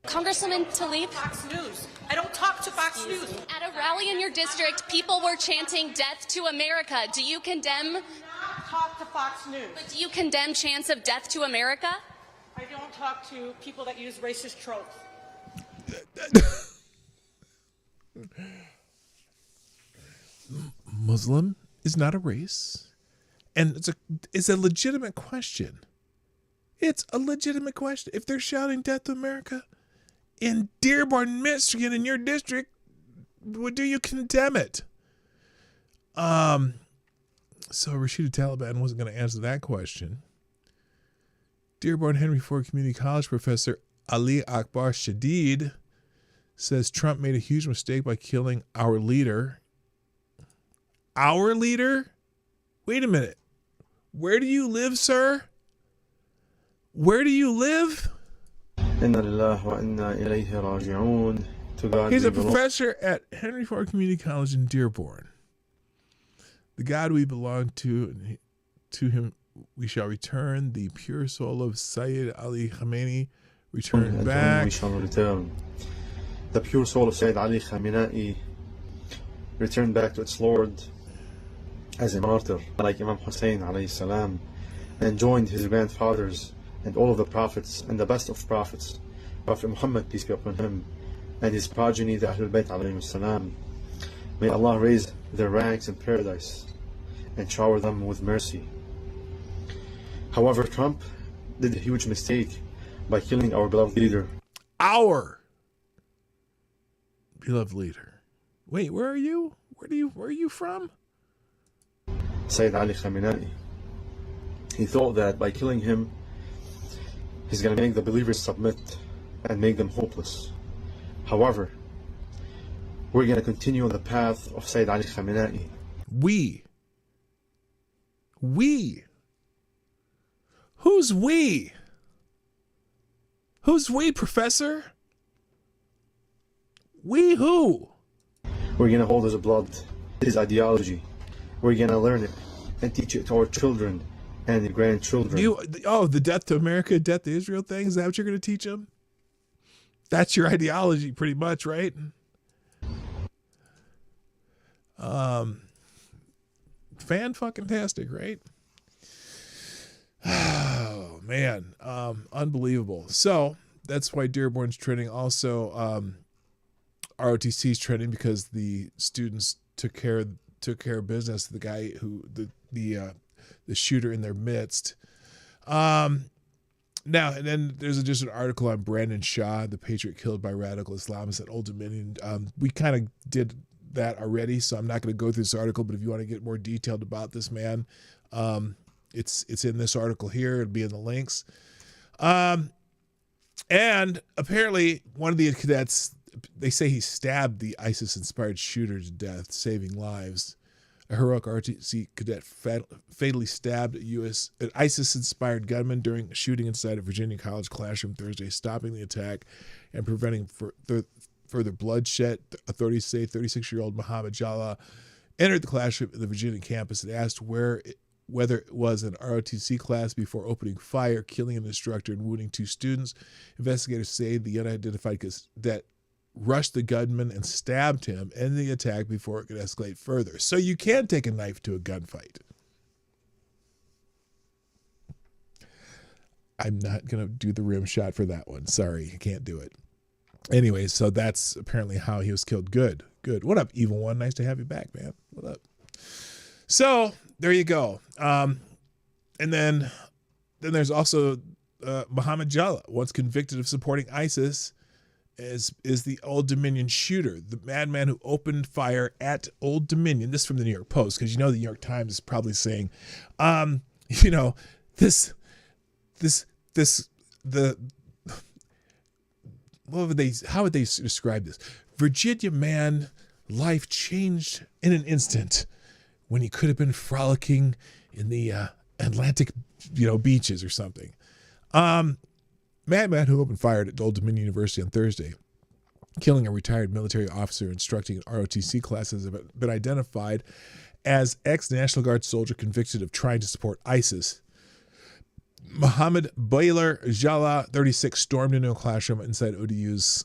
Congresswoman Tlaib. Fox News. I don't talk to Fox News. At a rally in your district, people were chanting "Death to America." Do you condemn? Talk to Fox News. But do you condemn chants of "Death to America"? I don't talk to people that use racist tropes. Muslim is not a race, and it's a legitimate question. It's a legitimate question. If they're shouting "Death to America" in Dearborn, Michigan, in your district, do you condemn it? So Rashida Taliban wasn't going to answer that question. Dearborn Henry Ford Community College professor Ali Akbar Shadid says Trump made a huge mistake by killing our leader. Our leader? Wait a minute. Where do you live, sir? Where do you live? He's a professor at Henry Ford Community College in Dearborn. The God we belong to him we shall return. The pure soul of Sayyid Ali Khamenei returned back. We shall return. The pure soul of Sayyid Ali Khamenei returned back to its Lord as a martyr, like Imam Hussein alayhi salam, and joined his grandfathers and all of the prophets and the best of prophets, Prophet Muhammad, peace be upon him, and his progeny, the Ahlul Bayt alayhi salam. May Allah raise their ranks in paradise and shower them with mercy. However, Trump did a huge mistake by killing our beloved leader. Our beloved leader. Wait, where are you? Where are you from? Sayyid Ali Khamenei. He thought that by killing him, he's going to make the believers submit and make them hopeless. However, we're going to continue on the path of Sayyid Ali Khamenei. We. Who's we? Who's we, Professor? We who? We're going to hold his blood, his ideology. We're going to learn it and teach it to our children and grandchildren. The death to America, death to Israel thing? Is that what you're going to teach them? That's your ideology, pretty much, right? Fan-fucking-tastic, right? Oh, man. Unbelievable. So, that's why Dearborn's trending. Also, ROTC's trending because the students took care of business. The guy who, the shooter in their midst. Now, and then there's just an article on Brandon Shaw, the patriot killed by radical Islamists at Old Dominion. We kind of did that already, so I'm not going to go through this article, but if you want to get more detailed about this man, it's in this article here. It'll be in the links. And apparently one of the cadets, they say he stabbed the ISIS-inspired shooter to death, saving lives. A heroic ROTC cadet fatally stabbed an ISIS-inspired gunman during a shooting inside a Virginia college classroom Thursday, stopping the attack and preventing further bloodshed. Authorities say 36-year-old Muhammad Jallah entered the classroom at the Virginia campus and asked whether it was an ROTC class before opening fire, killing an instructor and wounding 2 students. Investigators say the unidentified cadet rushed the gunman and stabbed him in the attack before it could escalate further. So you can take a knife to a gunfight. I'm not going to do the rim shot for that one. Sorry, I can't do it. Anyway, so that's apparently how he was killed. Good. What up, Evil One? Nice to have you back, man. What up? So there you go. And then there's also Muhammad Jallah, once convicted of supporting ISIS, is the Old Dominion shooter, the madman who opened fire at Old Dominion. This is from the New York Post, because the New York Times is probably saying, how would they describe this? Virginia man, life changed in an instant when he could have been frolicking in the Atlantic, beaches or something. Madman who opened fire at Old Dominion University on Thursday, killing a retired military officer instructing an ROTC class, has been identified as ex-National Guard soldier convicted of trying to support ISIS. Mohammed Baylor Jallah, 36, stormed into a classroom inside ODU's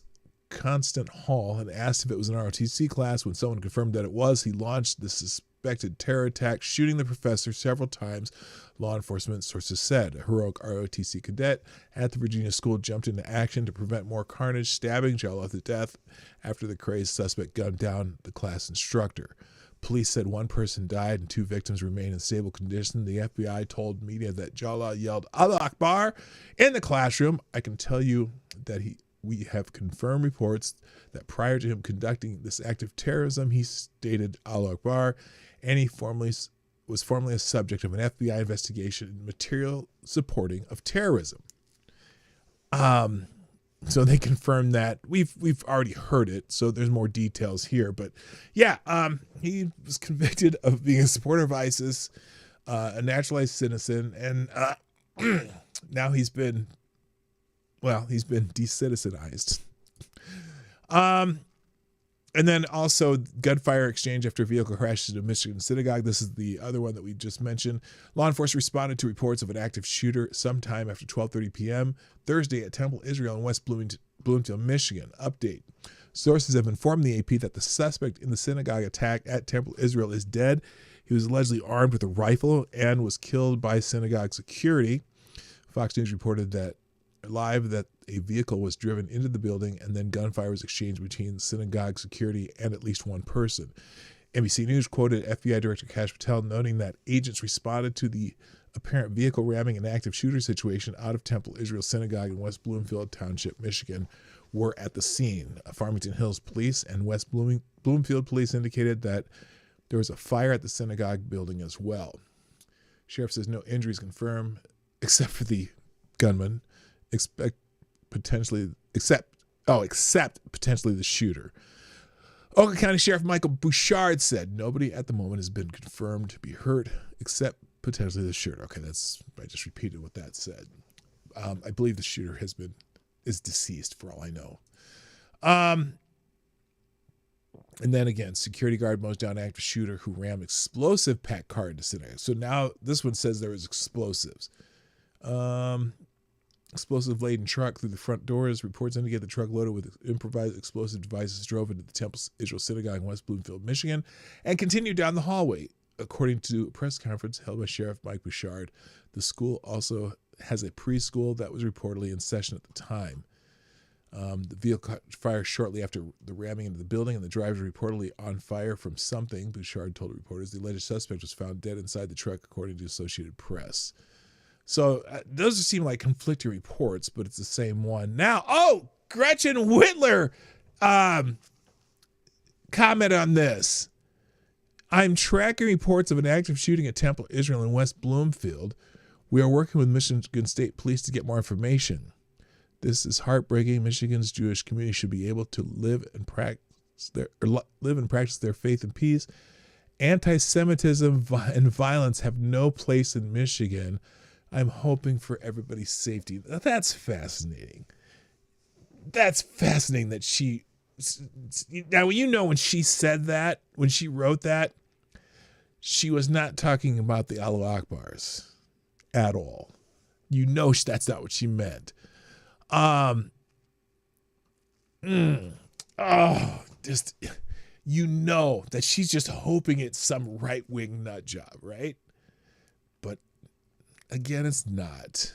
Constant Hall and asked if it was an ROTC class. When someone confirmed that it was, he launched the suspected terror attack, shooting the professor several times, law enforcement sources said. A heroic ROTC cadet at the Virginia school jumped into action to prevent more carnage, stabbing Jalal to death after the crazed suspect gunned down the class instructor. Police said one person died and 2 victims remain in stable condition. The FBI told media that Jalal yelled Allah Akbar in the classroom. I can tell you that we have confirmed reports that prior to him conducting this act of terrorism, he stated Allah Akbar, and he was formerly a subject of an FBI investigation in material supporting of terrorism. So they confirmed that. We've already heard it, so there's more details here. But yeah, he was convicted of being a supporter of ISIS, a naturalized citizen, and now he's been decitizenized. And then also gunfire exchange after a vehicle crashes into a Michigan synagogue. This is the other one that we just mentioned. Law enforcement responded to reports of an active shooter sometime after 12:30 p.m. Thursday at Temple Israel in West Bloomfield, Michigan. Update. Sources have informed the AP that the suspect in the synagogue attack at Temple Israel is dead. He was allegedly armed with a rifle and was killed by synagogue security. Fox News reported that a vehicle was driven into the building and then gunfire was exchanged between synagogue security and at least one person. NBC News quoted FBI Director Kash Patel noting that agents responded to the apparent vehicle ramming an active shooter situation out of Temple Israel Synagogue in West Bloomfield Township, Michigan, were at the scene. Farmington Hills Police and West Bloomfield Police indicated that there was a fire at the synagogue building as well. Sheriff says no injuries confirmed except for the gunman, except potentially the shooter. Oakland County Sheriff Michael Bouchard said nobody at the moment has been confirmed to be hurt except potentially the shooter. Okay, I just repeated what that said. I believe the shooter is deceased for all I know. And then again, security guard mows down active shooter who rammed explosive packed car into synagogue. So now this one says there was explosives. Explosive laden truck through the front doors. Reports indicate the truck loaded with improvised explosive devices drove into the Temple Israel Synagogue in West Bloomfield, Michigan, and continued down the hallway. According to a press conference held by Sheriff Mike Bouchard, the school also has a preschool that was reportedly in session at the time. The vehicle caught fire shortly after the ramming into the building, and the driver was reportedly on fire from something, Bouchard told reporters. The alleged suspect was found dead inside the truck, according to Associated Press. So those seem like conflicting reports, but it's the same one. Now, Gretchen Whitler commented on this. I'm tracking reports of an active shooting at Temple Israel in West Bloomfield. We are working with Michigan State Police to get more information. This is heartbreaking. Michigan's Jewish community should be able to live and practice their faith in peace. Anti-Semitism and violence have no place in Michigan. I'm hoping for everybody's safety. That's fascinating. That's fascinating that she... Now, when she said that, when she wrote that, she was not talking about the Allah Akbars at all. That's not what she meant. That she's just hoping it's some right-wing nut job, right? But again, it's not.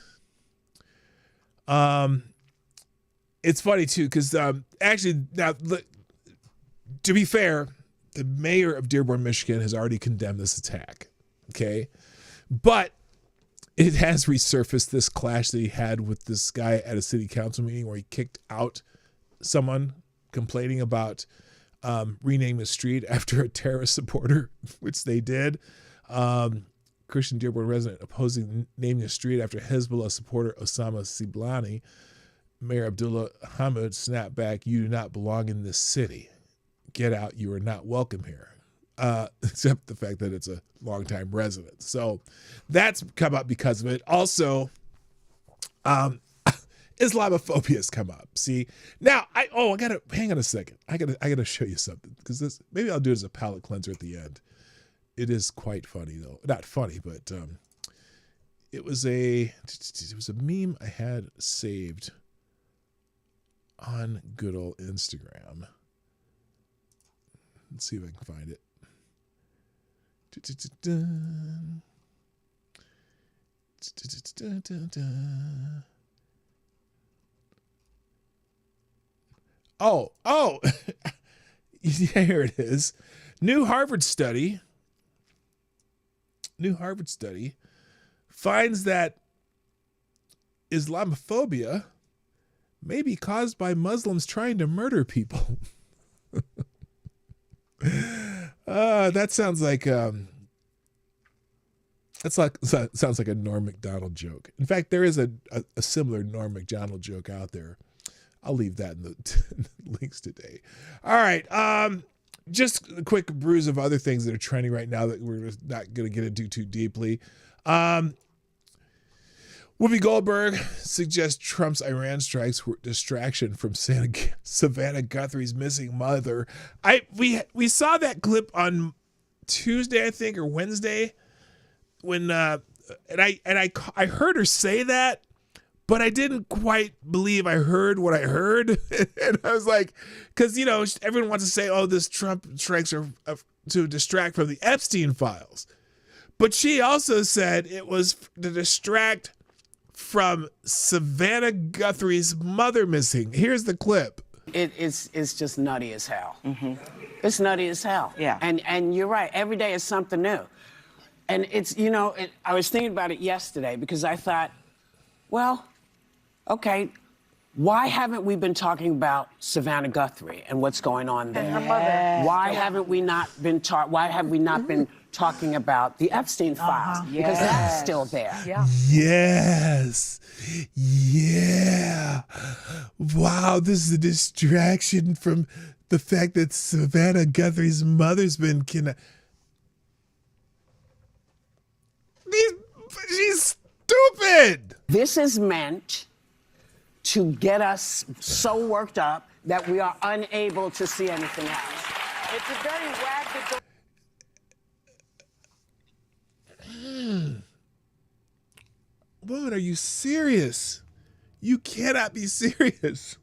It's funny too, because actually now, to be fair, the mayor of Dearborn, Michigan has already condemned this attack. Okay. But it has resurfaced this clash that he had with this guy at a city council meeting where he kicked out someone complaining about renaming the street after a terrorist supporter, which they did. Christian Dearborn resident opposing naming the street after Hezbollah supporter Osama Siblani. Mayor Abdullah Hamid snapped back, "You do not belong in this city. Get out. You are not welcome here." Except the fact that it's a longtime resident. So that's come up because of it. Also, Islamophobia has come up. See, now hang on a second. I gotta show you something, because maybe I'll do it as a palate cleanser at the end. It is quite funny though. Not funny, but it was a meme I had saved on good old Instagram. Let's see if I can find it. Oh, yeah, here it is. New Harvard study finds that Islamophobia may be caused by Muslims trying to murder people. That sounds like sounds like a Norm Macdonald joke. In fact, there is a similar Norm Macdonald joke out there. I'll leave that in the links today. All right. Just a quick bruise of other things that are trending right now that we're not going to get into too deeply. Whoopi Goldberg suggests Trump's Iran strikes were distraction from Savannah Guthrie's missing mother. We saw that clip on Tuesday, I think, or Wednesday, when and I heard her say that, but I didn't quite believe I heard what I heard. And I was like, because, you know, everyone wants to say, oh, this Trump strikes are to distract from the Epstein files. But she also said it was to distract from Savannah Guthrie's mother missing. Here's the clip. It's just nutty as hell. Mm-hmm. It's nutty as hell. Yeah. And you're right. Every day is something new. And it's, you know, I was thinking about it yesterday because I thought, well, okay, why haven't we been talking about Savannah Guthrie and what's going on there? And her mother. Why haven't we not been been talking about the Epstein files? Because that's still there. Yeah. Yes. Yeah. Wow, this is a distraction from the fact that Savannah Guthrie's mother's been She's stupid. This is meant to get us so worked up that we are unable to see anything else. It's a very ragged... Woman, are you serious? You cannot be serious.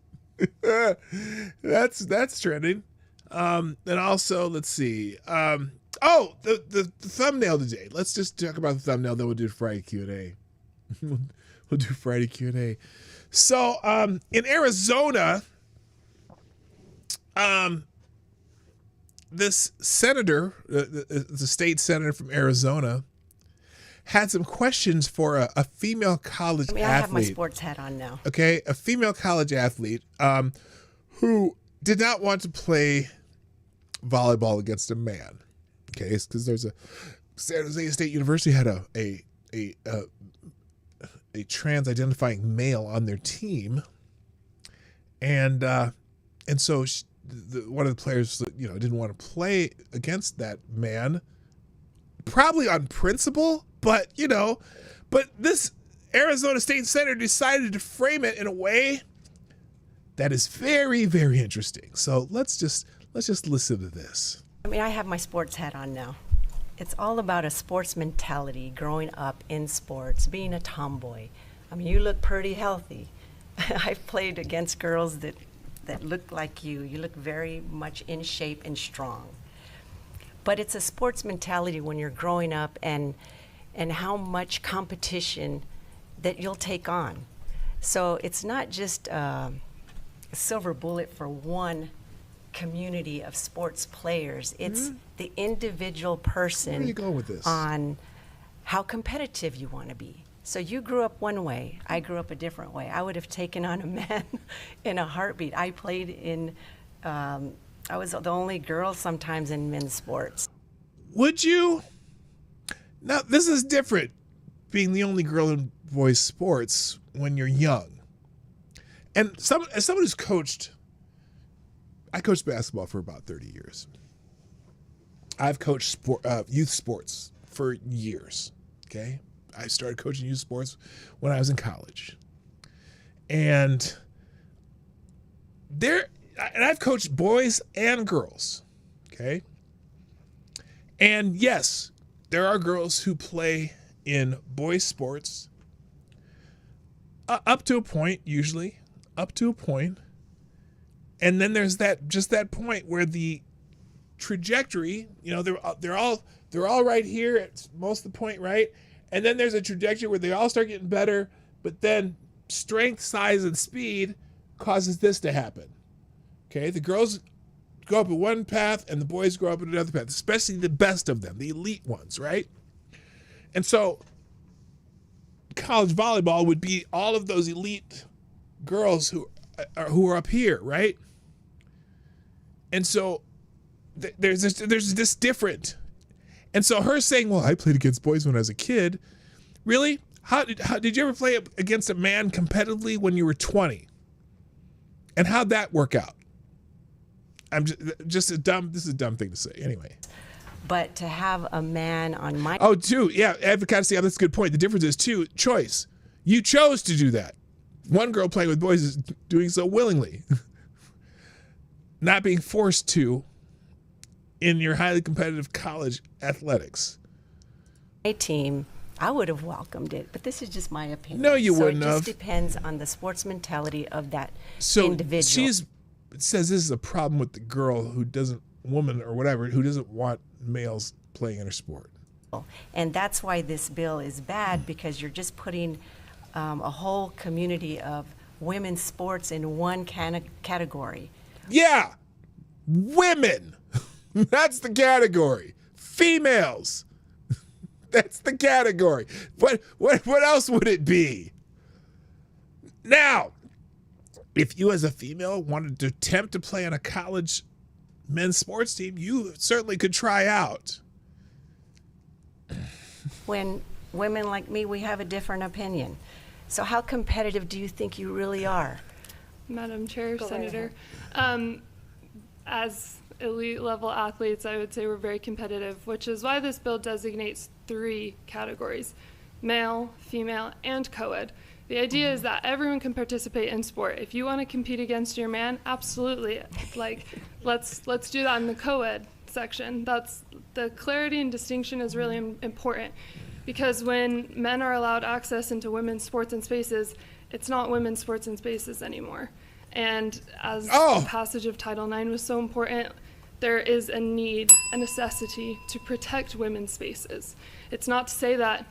That's trending. And also, let's see. The thumbnail today. Let's just talk about the thumbnail, then we'll do Friday Q&A. We'll do Friday Q&A. So, in Arizona, this senator, the state senator from Arizona, had some questions for a female college athlete. I have my sports hat on now. Okay, a female college athlete who did not want to play volleyball against a man. Okay, because there's a San Jose State University had a trans-identifying male on their team, and so one of the players, you know, didn't want to play against that man, probably on principle, but this Arizona State senator decided to frame it in a way that is very, very interesting. So let's just listen to this. I mean, I have my sports hat on now. It's all about a sports mentality, growing up in sports, being a tomboy. I mean, you look pretty healthy. I've played against girls that look like you. You look very much in shape and strong. But it's a sports mentality when you're growing up and how much competition that you'll take on. So it's not just a silver bullet for one community of sports players. It's the individual person. Where are you going with this? On how competitive you want to be. So you grew up one way. I grew up a different way. I would have taken on a man in a heartbeat. I played in, I was the only girl sometimes in men's sports. Would you? Now, this is different, being the only girl in boys' sports when you're young. And as someone who's coached, I coached basketball for about 30 years. I've coached youth sports for years, okay? I started coaching youth sports when I was in college. And I've coached boys and girls, okay? And yes, there are girls who play in boys' sports up to a point, usually, up to a point. And then there's that point where the trajectory, you know, they're all They're all right here at most of the point, right? And then there's a trajectory where they all start getting better, but then strength, size, and speed causes this to happen. Okay, the girls go up at one path and the boys go up at another path, especially the best of them, the elite ones, right? And so college volleyball would be all of those elite girls who are up here, right? And so there's this different. And so her saying, well, I played against boys when I was a kid. Really? How did you ever play against a man competitively when you were 20? And how'd that work out? This is a dumb thing to say. Anyway. But to have a man on my... Oh, too. Yeah, advocacy. That's a good point. The difference is, too, choice. You chose to do that. One girl playing with boys is doing so willingly. Not being forced to in your highly competitive college athletics. My team, I would have welcomed it, but this is just my opinion. No, you wouldn't have. So it just depends on the sports mentality of that So individual. it says this is a problem with the girl who woman or whatever, who doesn't want males playing in her sport. And that's why this bill is bad, because you're just putting a whole community of women's sports in one category. Yeah, women. That's the category. Females. That's the category. What else would it be? Now, if you as a female wanted to attempt to play on a college men's sports team, you certainly could try out. When women like me, we have a different opinion. So how competitive do you think you really are? Madam Chair, Go right Senator, as elite level athletes, I would say we're very competitive, which is why this bill designates 3 categories: male, female, and co-ed. The idea is that everyone can participate in sport. If you want to compete against your man, absolutely. Like, let's do that in the co-ed section. That's the clarity and distinction is really important, because when men are allowed access into women's sports and spaces, it's not women's sports and spaces anymore. And as the passage of Title IX was so important, there is a need, a necessity to protect women's spaces. It's not to say that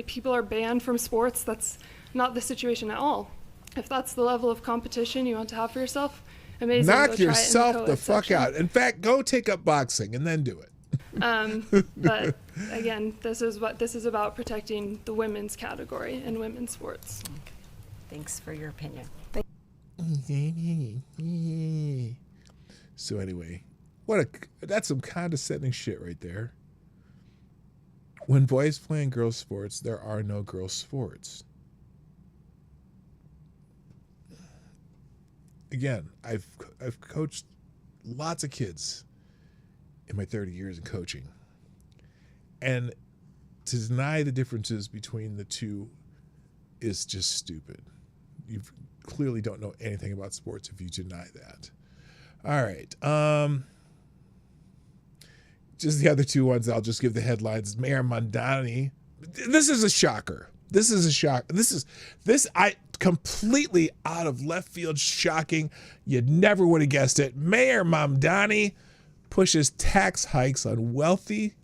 people are banned from sports. That's not the situation at all. If that's the level of competition you want to have for yourself, amazing. Knock yourself the fuck out. In fact, go take up boxing and then do it. But again, this is about protecting the women's category in women's sports. Okay. Thanks for your opinion. So anyway, that's some condescending shit right there. When boys play in girls' sports, there are no girls' sports. Again, I've coached lots of kids in my 30 years in coaching. And to deny the differences between the two is just stupid. You clearly don't know anything about sports if you deny that. All right. Just the other two ones, I'll just give the headlines. Mayor Mamdani. This is a shocker. This is a shock. I completely out of left field, shocking. You never would have guessed it. Mayor Mamdani pushes tax hikes on wealthy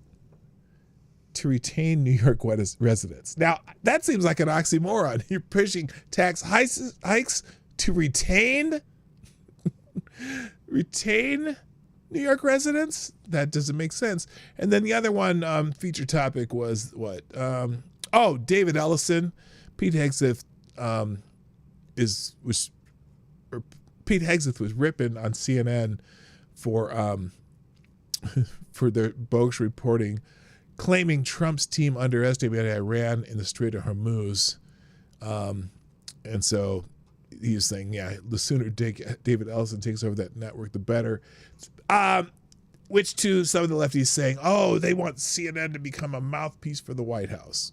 to retain New York residents. Now, that seems like an oxymoron. You're pushing tax hikes to retain New York residents? That doesn't make sense. And then the other one, feature topic was what? David Ellison. Pete Hegseth Pete Hegseth was ripping on CNN for their bogus reporting, claiming Trump's team underestimated Iran in the Strait of Hormuz. And so he was saying, the sooner David Ellison takes over that network, the better. Which to some of the lefties saying, they want CNN to become a mouthpiece for the White House.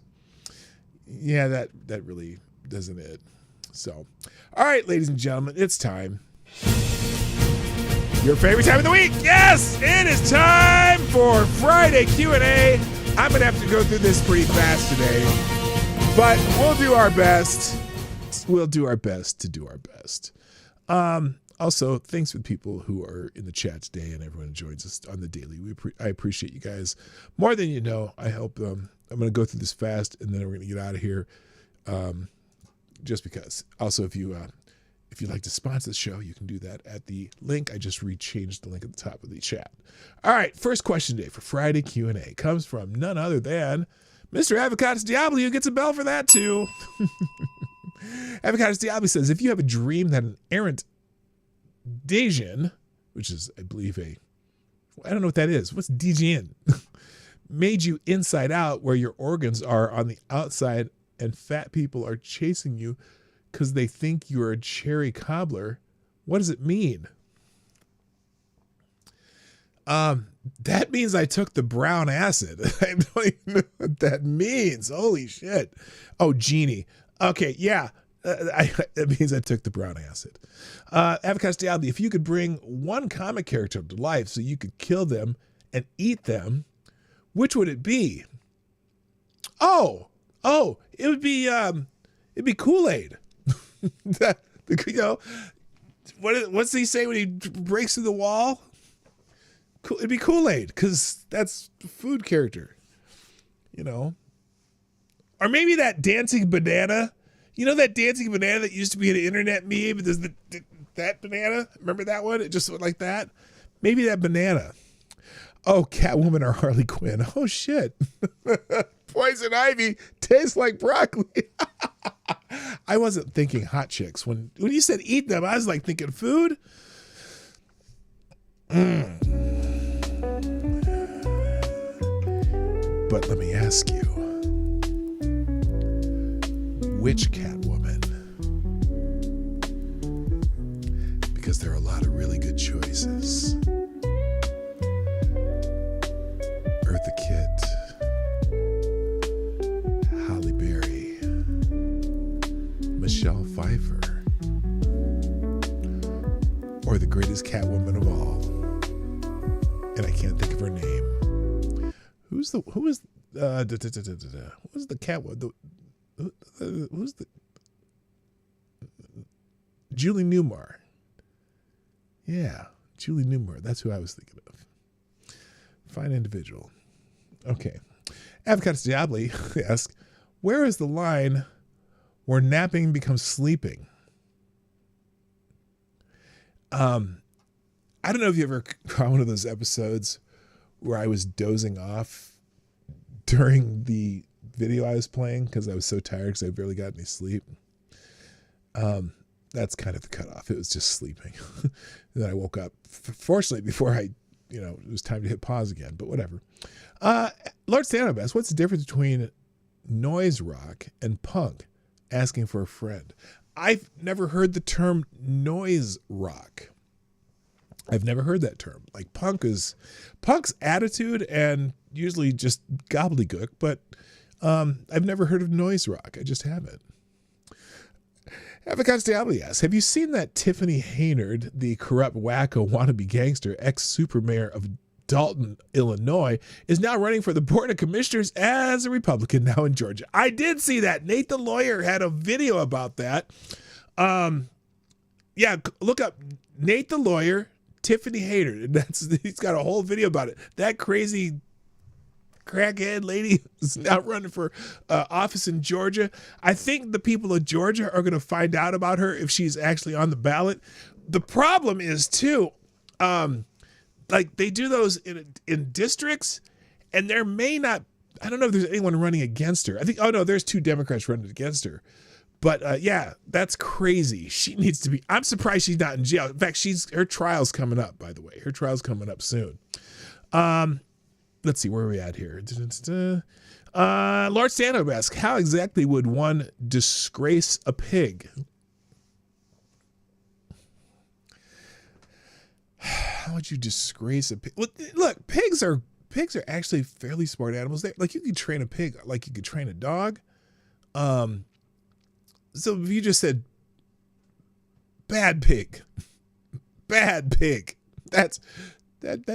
Yeah, that really doesn't it. So, all right, ladies and gentlemen, it's time. Your favorite time of the week. Yes, it is time for Friday Q&A. I'm going to have to go through this pretty fast today, but we'll do our best. We'll do our best to do our best. Also, thanks for the people who are in the chat today and everyone who joins us on the daily. I appreciate you guys more than you know. I hope I'm going to go through this fast and then we're going to get out of here. Just because. Also, if you'd like to sponsor the show, you can do that at the link. I just rechanged the link at the top of the chat. All right, first question today for Friday Q&A comes from none other than Mr. Avocados Diablo, who gets a bell for that too. Avocados Diablo says, if you have a dream that an errant Djinn, which is, I believe, I don't know what that is. What's Djinn? Made you inside out where your organs are on the outside and fat people are chasing you because they think you're a cherry cobbler. What does it mean? That means I took the brown acid. I don't even know what that means. Holy shit. Oh, genie. Okay, yeah. That means I took the brown acid. Avocados Diablo, if you could bring one comic character to life so you could kill them and eat them, which would it be? Oh, it would be it'd be Kool-Aid. What's he say when he breaks through the wall? It'd be Kool-Aid, because that's the food character, Or maybe that dancing banana. You know that dancing banana that used to be an internet meme? There's that banana. Remember that one? It just went like that. Maybe that banana. Oh, Catwoman or Harley Quinn. Oh, shit. Poison ivy tastes like broccoli. I wasn't thinking hot chicks. When you said eat them, I was like thinking food. But let me ask you, which Catwoman? Because there are a lot of really good choices. Eartha Kitt, Halle Berry, Michelle Pfeiffer, or the greatest Catwoman of all, and I can't think of her name. Who was the Catwoman? Who's the Julie Newmar? Yeah, Julie Newmar. That's who I was thinking of. Fine individual. Okay. Avocados Diablo asks, where is the line where napping becomes sleeping? I don't know if you ever caught one of those episodes where I was dozing off during the video I was playing because I was so tired because I barely got any sleep. That's kind of the cutoff. It was just sleeping. Then I woke up, fortunately, before it was time to hit pause again, but whatever. Lord Stanhope asks, what's the difference between noise rock and punk? Asking for a friend. I've never heard the term noise rock. I've never heard that term. Like punk's attitude and usually just gobbledygook, but I've never heard of noise rock. I just haven't. Avocados Diablo asks, have you seen that Tiffany Haynard, the corrupt wacko wannabe gangster, ex-super mayor of Dalton, Illinois, is now running for the Board of Commissioners as a Republican now in Georgia? I did see that. Nate the Lawyer had a video about that. Yeah, look up Nate the Lawyer, Tiffany Haynard. He's got a whole video about it. That crazy crackhead lady is now running for office in Georgia. I think the people of Georgia are going to find out about her if she's actually on the ballot. The problem is too, like they do those in districts, and there may not. I don't know if there's anyone running against her. I think. Oh no, there's 2 Democrats running against her. But yeah, that's crazy. She needs to be. I'm surprised she's not in jail. In fact, her trial's coming up. By the way, her trial's coming up soon. Let's see, where are we at here? Lord Stanhope asks, how exactly would one disgrace a pig? How would you disgrace a pig? Look, pigs are actually fairly smart animals. Like you could train a pig like you could train a dog. So if you just said bad pig, that'd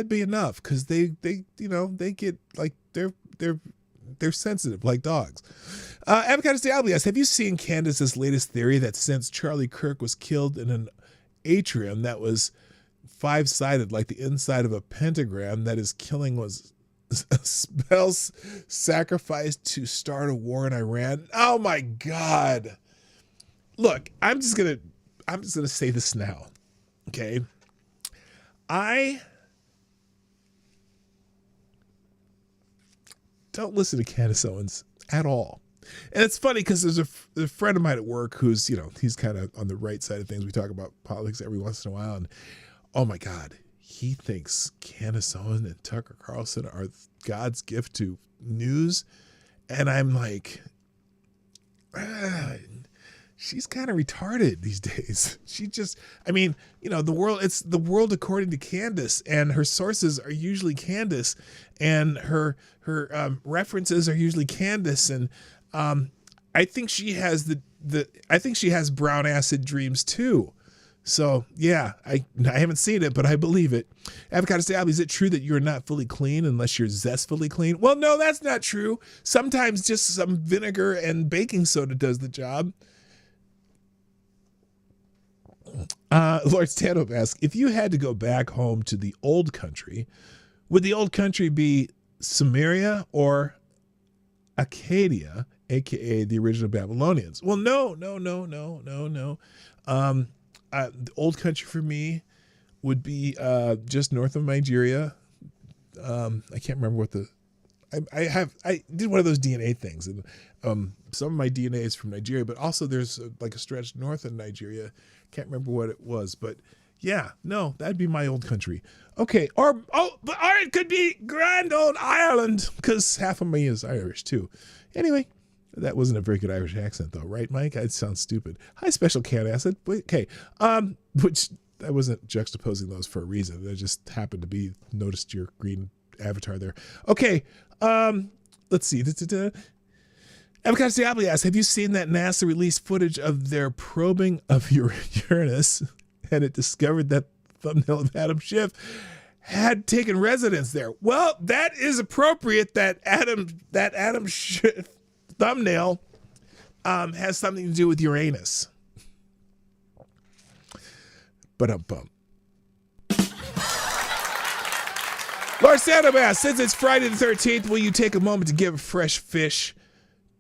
be enough, because they get like they're sensitive like dogs. Avocados Diablo asks, have you seen Candace's latest theory that since Charlie Kirk was killed in an atrium that was 5-sided, like the inside of a pentagram, that his killing was a spell sacrificed to start a war in Iran. Oh my God. Look, I'm just gonna say this now. Okay. I don't listen to Candace Owens at all. And it's funny because there's a friend of mine at work who's, he's kind of on the right side of things. We talk about politics every once in a while. And oh my God, he thinks Candace Owens and Tucker Carlson are God's gift to news. And I'm like, she's kind of retarded these days. She just, it's the world according to Candace, and her sources are usually Candace, and her references are usually Candace. And I think she has I think she has brown acid dreams too. So yeah, I haven't seen it, but I believe it. Avocado Stab, is it true that you're not fully clean unless you're zestfully clean? Well, no, that's not true. Sometimes just some vinegar and baking soda does the job. Lord Stanhope asks, if you had to go back home to the old country, would the old country be Sumeria or Acadia, aka the original Babylonians? Well, no. The old country for me would be just north of Nigeria. I can't remember what I did one of those DNA things, and some of my DNA is from Nigeria, but also there's like a stretch north of Nigeria. Can't remember what it was, but yeah, no, that'd be my old country. Okay, or it could be grand old Ireland, because half of me is Irish too. Anyway, that wasn't a very good Irish accent though, right, Mike? It sounds stupid. Hi, Special Cat Acid. Okay, which I wasn't juxtaposing those for a reason. I just happened to be noticed your green avatar there. Okay, let's see. Avocado Diablo asks, have you seen that NASA released footage of their probing of Uranus, and it discovered that thumbnail of Adam Schiff had taken residence there? Well, that is appropriate that Adam Schiff thumbnail has something to do with Uranus. Ba-dum-bum. Lord Sandobass, since it's Friday the 13th, will you take a moment to give a fresh fish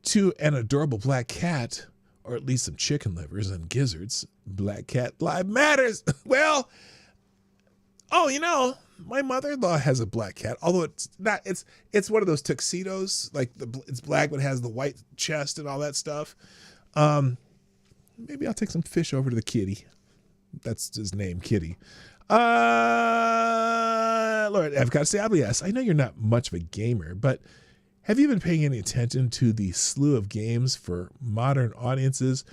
to an adorable black cat, or at least some chicken livers and gizzards? Black Cat Live Matters. Well, my mother-in-law has a black cat, although it's not, it's one of those tuxedos, like it's black but has the white chest and all that stuff. Maybe I'll take some fish over to the kitty. That's his name, Kitty. Lord Avocado Stabby, yes, I know you're not much of a gamer, but have you been paying any attention to the slew of games for modern audiences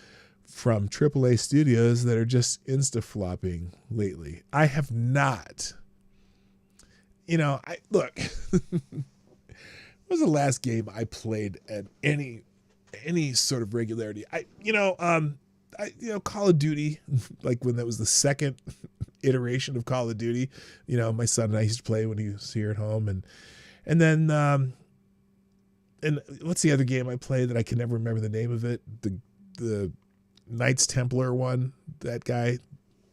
from AAA studios that are just insta-flopping lately? I have not. Look, what was the last game I played at any sort of regularity? Call of Duty, like when that was the second iteration of Call of Duty, my son and I used to play when he was here at home. And then, and what's the other game I played that I can never remember the name of it? The Knights Templar one, that guy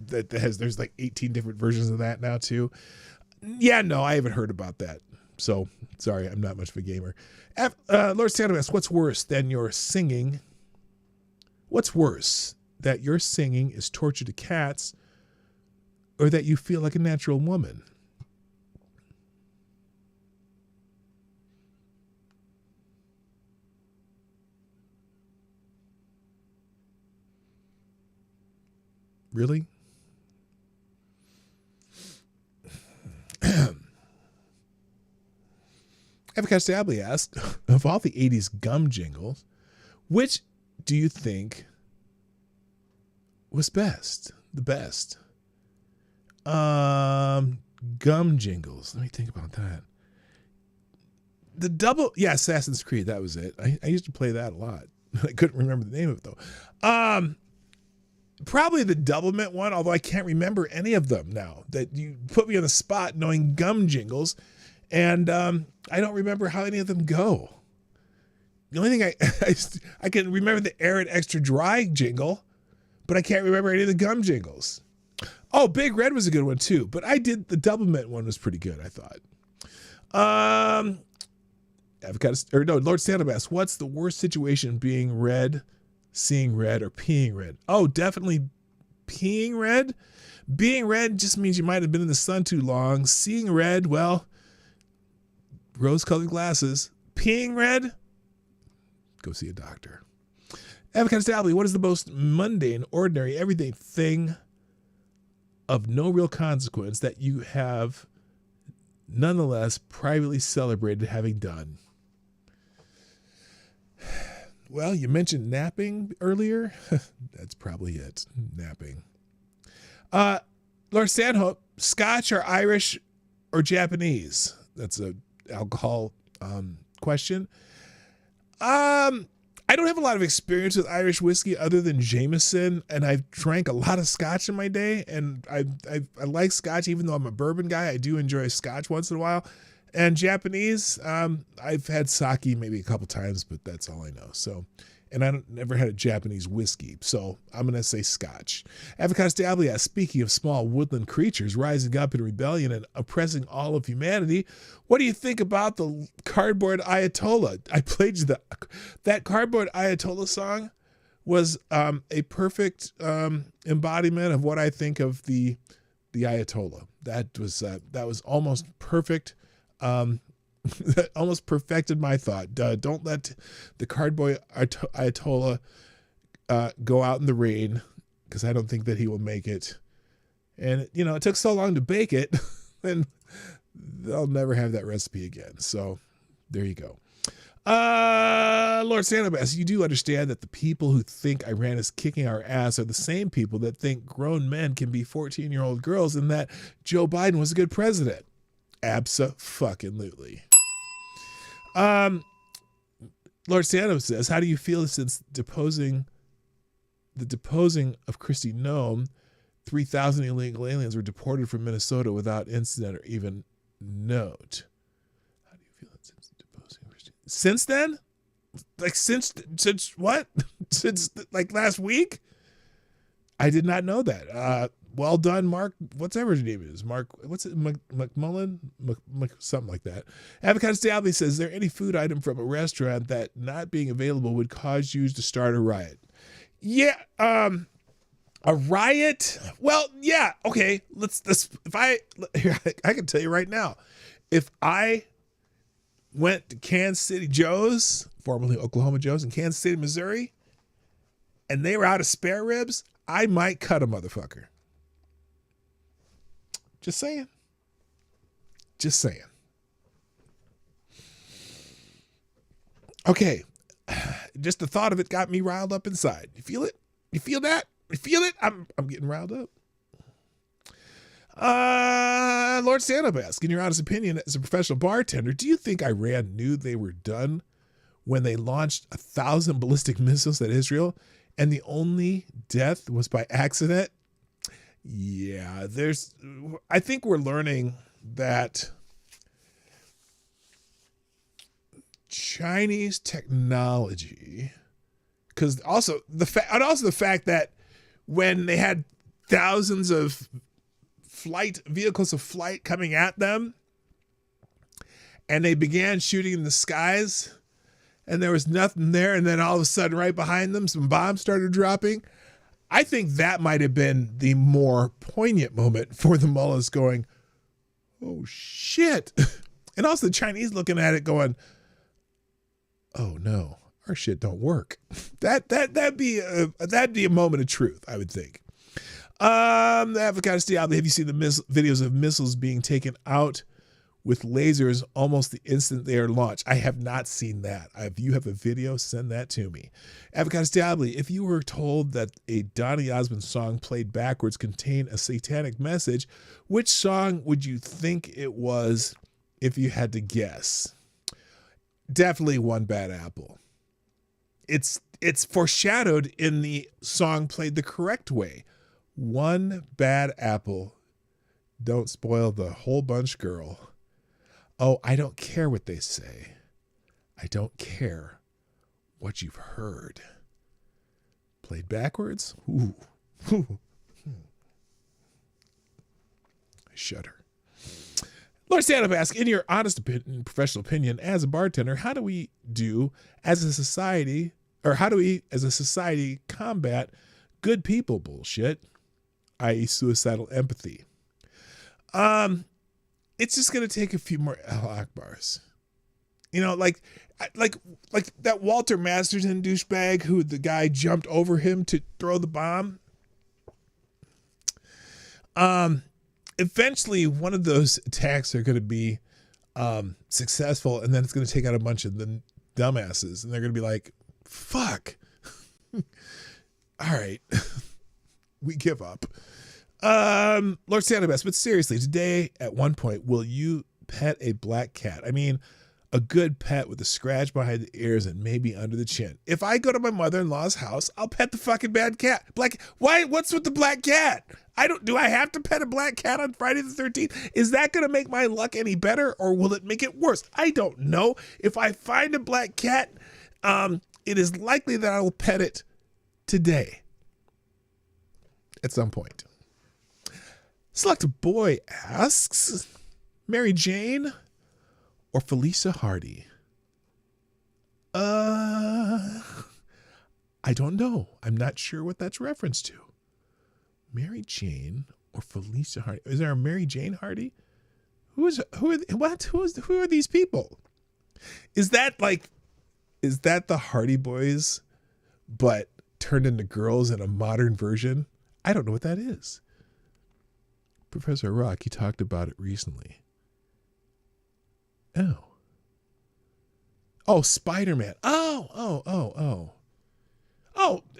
there's like 18 different versions of that now too. Yeah, no, I haven't heard about that. So sorry, I'm not much of a gamer. Lord Santa asks, what's worse than your singing? What's worse, that your singing is torture to cats, or that you feel like a natural woman? Really? Avocado Stably asked, of all the 80s gum jingles, which do you think was best? The best? Gum jingles. Let me think about that. Assassin's Creed, that was it. I used to play that a lot. I couldn't remember the name of it though. Probably the Doublemint one, although I can't remember any of them now. That you put me on the spot knowing gum jingles, and I don't remember how any of them go. The only thing I can remember the Arid Extra Dry jingle, but I can't remember any of the gum jingles. Oh, Big Red was a good one too, but I did the double mint one was pretty good, I thought. Lord Stanham asks, what's the worst situation, being red, seeing red, or peeing red? Oh, definitely peeing red. Being red just means you might have been in the sun too long. Seeing red, well, rose-colored glasses. Peeing red, go see a doctor. Avocado Stably, what is the most mundane, ordinary, everyday thing of no real consequence that you have nonetheless privately celebrated having done? Well, you mentioned napping earlier. That's probably it. Napping. Lord Stanhope, Scotch or Irish or Japanese? That's a alcohol question. I don't have a lot of experience with Irish whiskey other than Jameson, and I've drank a lot of Scotch in my day, and I like Scotch even though I'm a bourbon guy. I do enjoy Scotch once in a while. And Japanese, I've had sake maybe a couple times, but that's all I know. So, and I never had a Japanese whiskey, so I'm going to say Scotch. Avocado Stably, speaking of small woodland creatures rising up in rebellion and oppressing all of humanity, what do you think about the Cardboard Ayatollah? I played you that Cardboard Ayatollah song was a perfect embodiment of what I think of the Ayatollah. That was almost perfect. That almost perfected my thought. Don't let the Cardboard Ayatollah go out in the rain, because I don't think that he will make it. And, it took so long to bake it, and they'll never have that recipe again. So there you go. Lord Sandobas, you do understand that the people who think Iran is kicking our ass are the same people that think grown men can be 14-year-old girls and that Joe Biden was a good president. Abso-fucking-lutely. Lord Santos says, how do you feel since the deposing of Kristi Noem, 3,000 illegal aliens were deported from Minnesota without incident or even note? How do you feel since deposing Kristi? Since then? Like since what? Since like last week? I did not know that. Well done, Mark. Whatever his name is. Mark, what's it? McMullen? Something like that. Avocado Stably says, is there any food item from a restaurant that not being available would cause you to start a riot? Yeah. A riot? Well, yeah. Okay. I can tell you right now, if I went to Kansas City Joe's, formerly Oklahoma Joe's in Kansas City, Missouri, and they were out of spare ribs, I might cut a motherfucker. Just saying. Just saying. Okay. Just the thought of it got me riled up inside. You feel it? You feel that? You feel it? I'm getting riled up. Lord Sanop asks, in your honest opinion, as a professional bartender, do you think Iran knew they were done when they launched 1,000 ballistic missiles at Israel and the only death was by accident? Yeah, I think we're learning that Chinese technology, because also the fact that when they had thousands of vehicles of flight coming at them and they began shooting in the skies and there was nothing there, and then all of a sudden right behind them some bombs started dropping. I think that might have been the more poignant moment for the mullahs going, oh shit. And also the Chinese looking at it going, oh no, our shit don't work. That'd be a moment of truth, I would think. The Avocado Diablo, have you seen the videos of missiles being taken out with lasers almost the instant they are launched? I have not seen that. If you have a video, send that to me. Avocado Diablo, if you were told that a Donny Osmond song played backwards contained a satanic message, which song would you think it was if you had to guess? Definitely One Bad Apple. It's foreshadowed in the song played the correct way. One bad apple, don't spoil the whole bunch, girl. Oh, I don't care what they say. I don't care what you've heard. Played backwards? Ooh. I shudder. Lord Stand Up asks, in your honest opinion, professional opinion, as a bartender, how do we as a society combat good people bullshit, i.e. suicidal empathy? It's just going to take a few more El Akbars. You know, like that Walter Masterton douchebag who the guy jumped over him to throw the bomb. Eventually, one of those attacks are going to be successful, and then it's going to take out a bunch of the dumbasses, and they're going to be like, fuck. All right. We give up. Lord Sandabest, but seriously, today, at one point, will you pet a black cat? I mean, a good pet with a scratch behind the ears and maybe under the chin. If I go to my mother-in-law's house, I'll pet the fucking bad cat. Why? What's with the black cat? Do I have to pet a black cat on Friday the 13th? Is that going to make my luck any better, or will it make it worse? I don't know. If I find a black cat, it is likely that I will pet it today at some point. Select Boy asks, Mary Jane or Felicia Hardy? I don't know. I'm not sure what that's reference to. Mary Jane or Felicia Hardy? Is there a Mary Jane Hardy? Who are these people? Is that the Hardy Boys, but turned into girls in a modern version? I don't know what that is. Professor Rock, he talked about it recently. Oh, Spider-Man. Oh,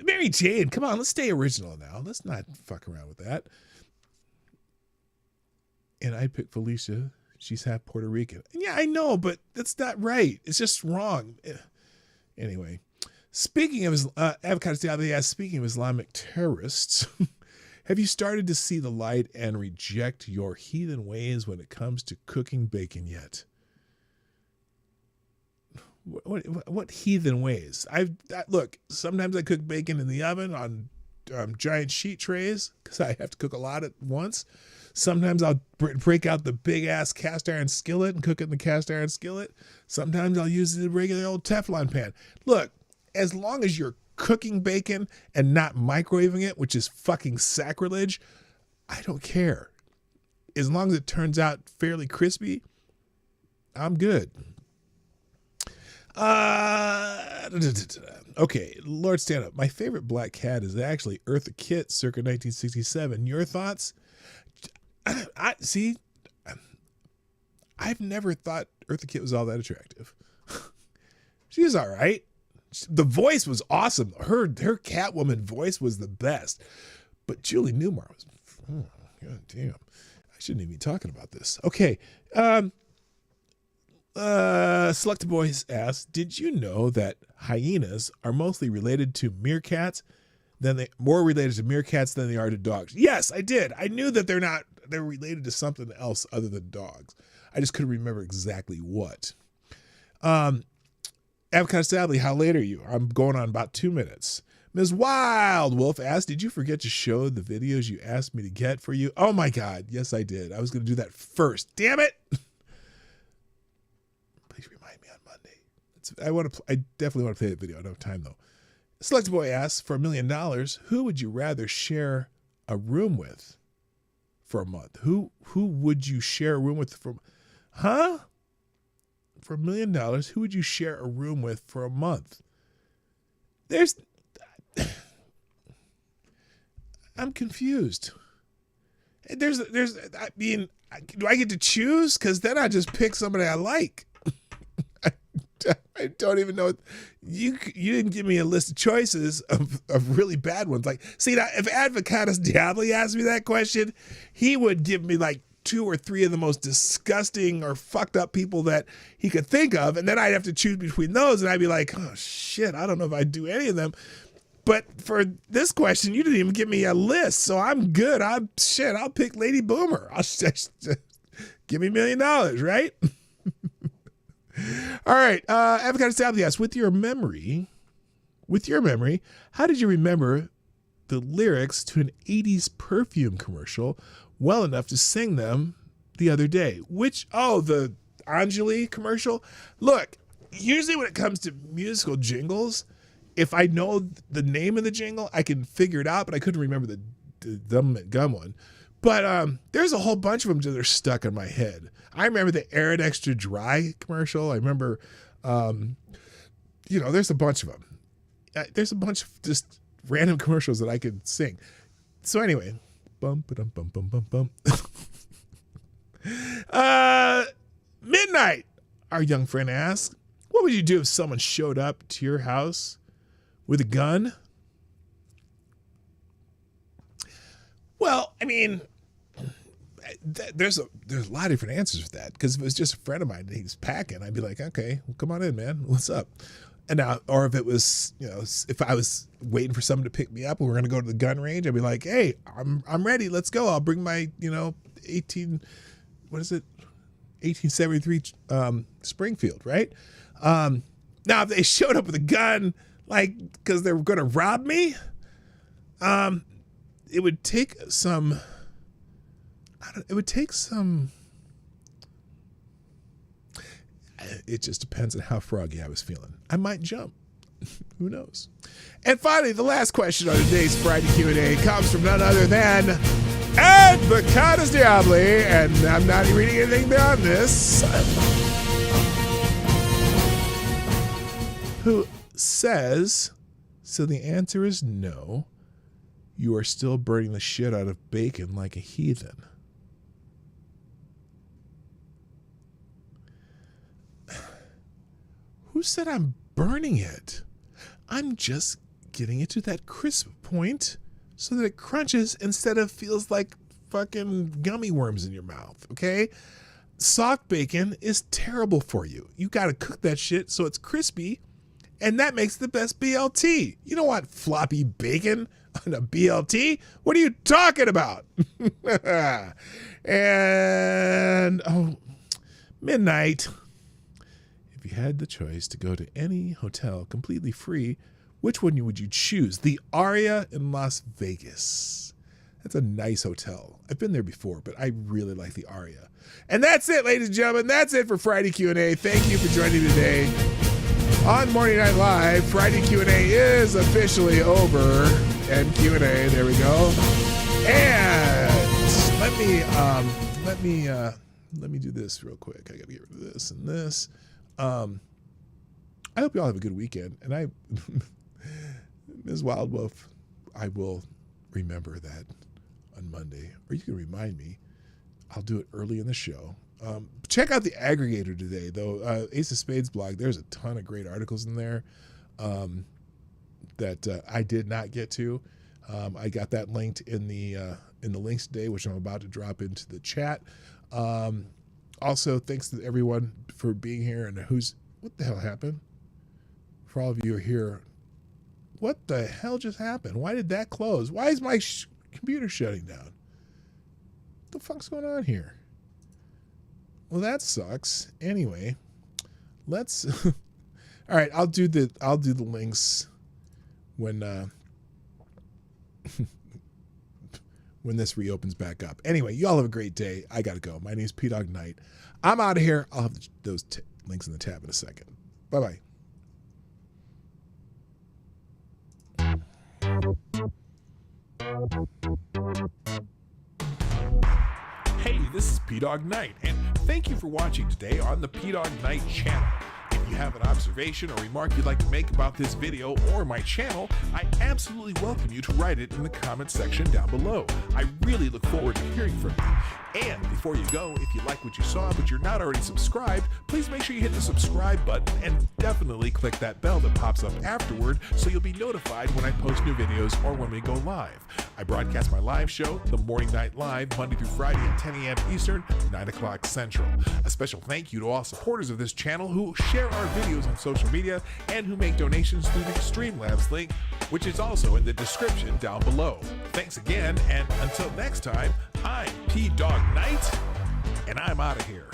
Mary Jane. Come on, let's stay original now. Let's not fuck around with that. And I picked Felicia. She's half Puerto Rican. Yeah, I know, but that's not right. It's just wrong. Anyway, speaking of Avocado Style, speaking of Islamic terrorists, have you started to see the light and reject your heathen ways when it comes to cooking bacon yet? What heathen ways? Look, sometimes I cook bacon in the oven on giant sheet trays because I have to cook a lot at once. Sometimes I'll break out the big ass cast iron skillet and cook it in the cast iron skillet. Sometimes I'll use the regular old Teflon pan. Look, as long as you're cooking bacon and not microwaving it, which is fucking sacrilege, I don't care. As long as it turns out fairly crispy, I'm good. Okay, Lord Stand Up. My favorite black cat is actually Eartha Kitt, circa 1967. Your thoughts? I've never thought Eartha Kitt was all that attractive. She was all right. The voice was awesome. Her Catwoman voice was the best. But Julie Newmar was, God damn. I shouldn't even be talking about this. Okay. Select Boys asks, did you know that hyenas are mostly related to meerkats more related to meerkats than they are to dogs? Yes, I did. I knew that they're related to something else other than dogs. I just couldn't remember exactly what. Avocado Sadly, how late are you? I'm going on about 2 minutes. Ms. Wild Wolf asked, did you forget to show the videos you asked me to get for you? Oh my God. Yes, I did. I was going to do that first. Damn it. Please remind me on Monday. I definitely want to play that video. I don't have time though. Select Boy asks, for $1 million, who would you rather share a room with for a month? Who would you share a room with for $1 million, who would you share a room with for a month? I'm confused. I mean, do I get to choose? Because then I just pick somebody I like. I don't even know. You didn't give me a list of choices of really bad ones. Like, see, if Advocatus Diabli asked me that question, he would give me like 2 or 3 of the most disgusting or fucked up people that he could think of, and then I'd have to choose between those, and I'd be like, oh shit, I don't know if I'd do any of them. But for this question, you didn't even give me a list, so I'm good. I'll pick Lady Boomer. Give me $1 million, right? All right, Avocado Stabby asks, with your memory, how did you remember the lyrics to an 80s perfume commercial well enough to sing them the other day. The Anjali commercial. Look, usually when it comes to musical jingles, if I know the name of the jingle, I can figure it out, but I couldn't remember the Dumb Gum one. But there's a whole bunch of them that are stuck in my head. I remember the Arid Extra Dry commercial. I remember, there's a bunch of them. There's a bunch of just random commercials that I could sing. So anyway, bum bum bum bum bum bum. Midnight, our young friend asked, what would you do if someone showed up to your house with a gun? Well, I mean, there's a lot of different answers for that. Because if it was just a friend of mine and he's packing, I'd be like, okay, well, come on in, man. What's up? And now, or if it was, if I was waiting for someone to pick me up and we're going to go to the gun range, I'd be like, hey, I'm ready. Let's go. I'll bring my, 1873 Springfield, right? Now, if they showed up with a gun, like, because they were going to rob me, it would take some. It just depends on how froggy I was feeling. I might jump. Who knows? And finally, the last question on today's Friday Q&A comes from none other than Advocatus Diabli, and I'm not reading anything beyond this, who says, so the answer is no, you are still burning the shit out of bacon like a heathen. Who said I'm burning it? I'm just getting it to that crisp point so that it crunches instead of feels like fucking gummy worms in your mouth, okay? Soft bacon is terrible for you. You got to cook that shit so it's crispy, and that makes the best BLT. You don't want floppy bacon on a BLT. What are you talking about? And, midnight. If you had the choice to go to any hotel completely free, which one would you choose? The Aria in Las Vegas. That's a nice hotel. I've been there before, but I really like the Aria. And that's it, ladies and gentlemen. That's it for Friday Q&A. Thank you for joining today on Morning Night Live. Friday Q&A is officially over. And Q&A, there we go. And let me do this real quick. I got to get rid of this and this. I hope you all have a good weekend. And Ms. Wildwolf, I will remember that on Monday. Or you can remind me. I'll do it early in the show. Check out the aggregator today, though. Ace of Spades blog, there's a ton of great articles in there that I did not get to. I got that linked in the links today, which I'm about to drop into the chat. Also, thanks to everyone for being here. And what the hell happened? For all of you who are here, what the hell just happened? Why did that close? Why is my computer shutting down? What the fuck's going on here? Well, that sucks. Anyway, let's. All right, I'll do the links when when this reopens back up. Anyway, you all have a great day. I gotta go. My name is PDawgKnight. I'm out of here. I'll have those links in the tab in a second. Bye-bye. Hey, this is PDawgKnight, and thank you for watching today on the PDawgKnight channel. If you have an observation or remark you'd like to make about this video or my channel, I absolutely welcome you to write it in the comment section down below. I really look forward to hearing from you. And before you go, if you like what you saw but you're not already subscribed, please make sure you hit the subscribe button and definitely click that bell that pops up afterward so you'll be notified when I post new videos or when we go live. I broadcast my live show, The Morning Night Live, Monday through Friday at 10 a.m. Eastern, 9 o'clock Central. A special thank you to all supporters of this channel who share our videos on social media and who make donations through the Streamlabs link, which is also in the description down below. Thanks again, and until next time, I'm PDawgKnight, and I'm out of here.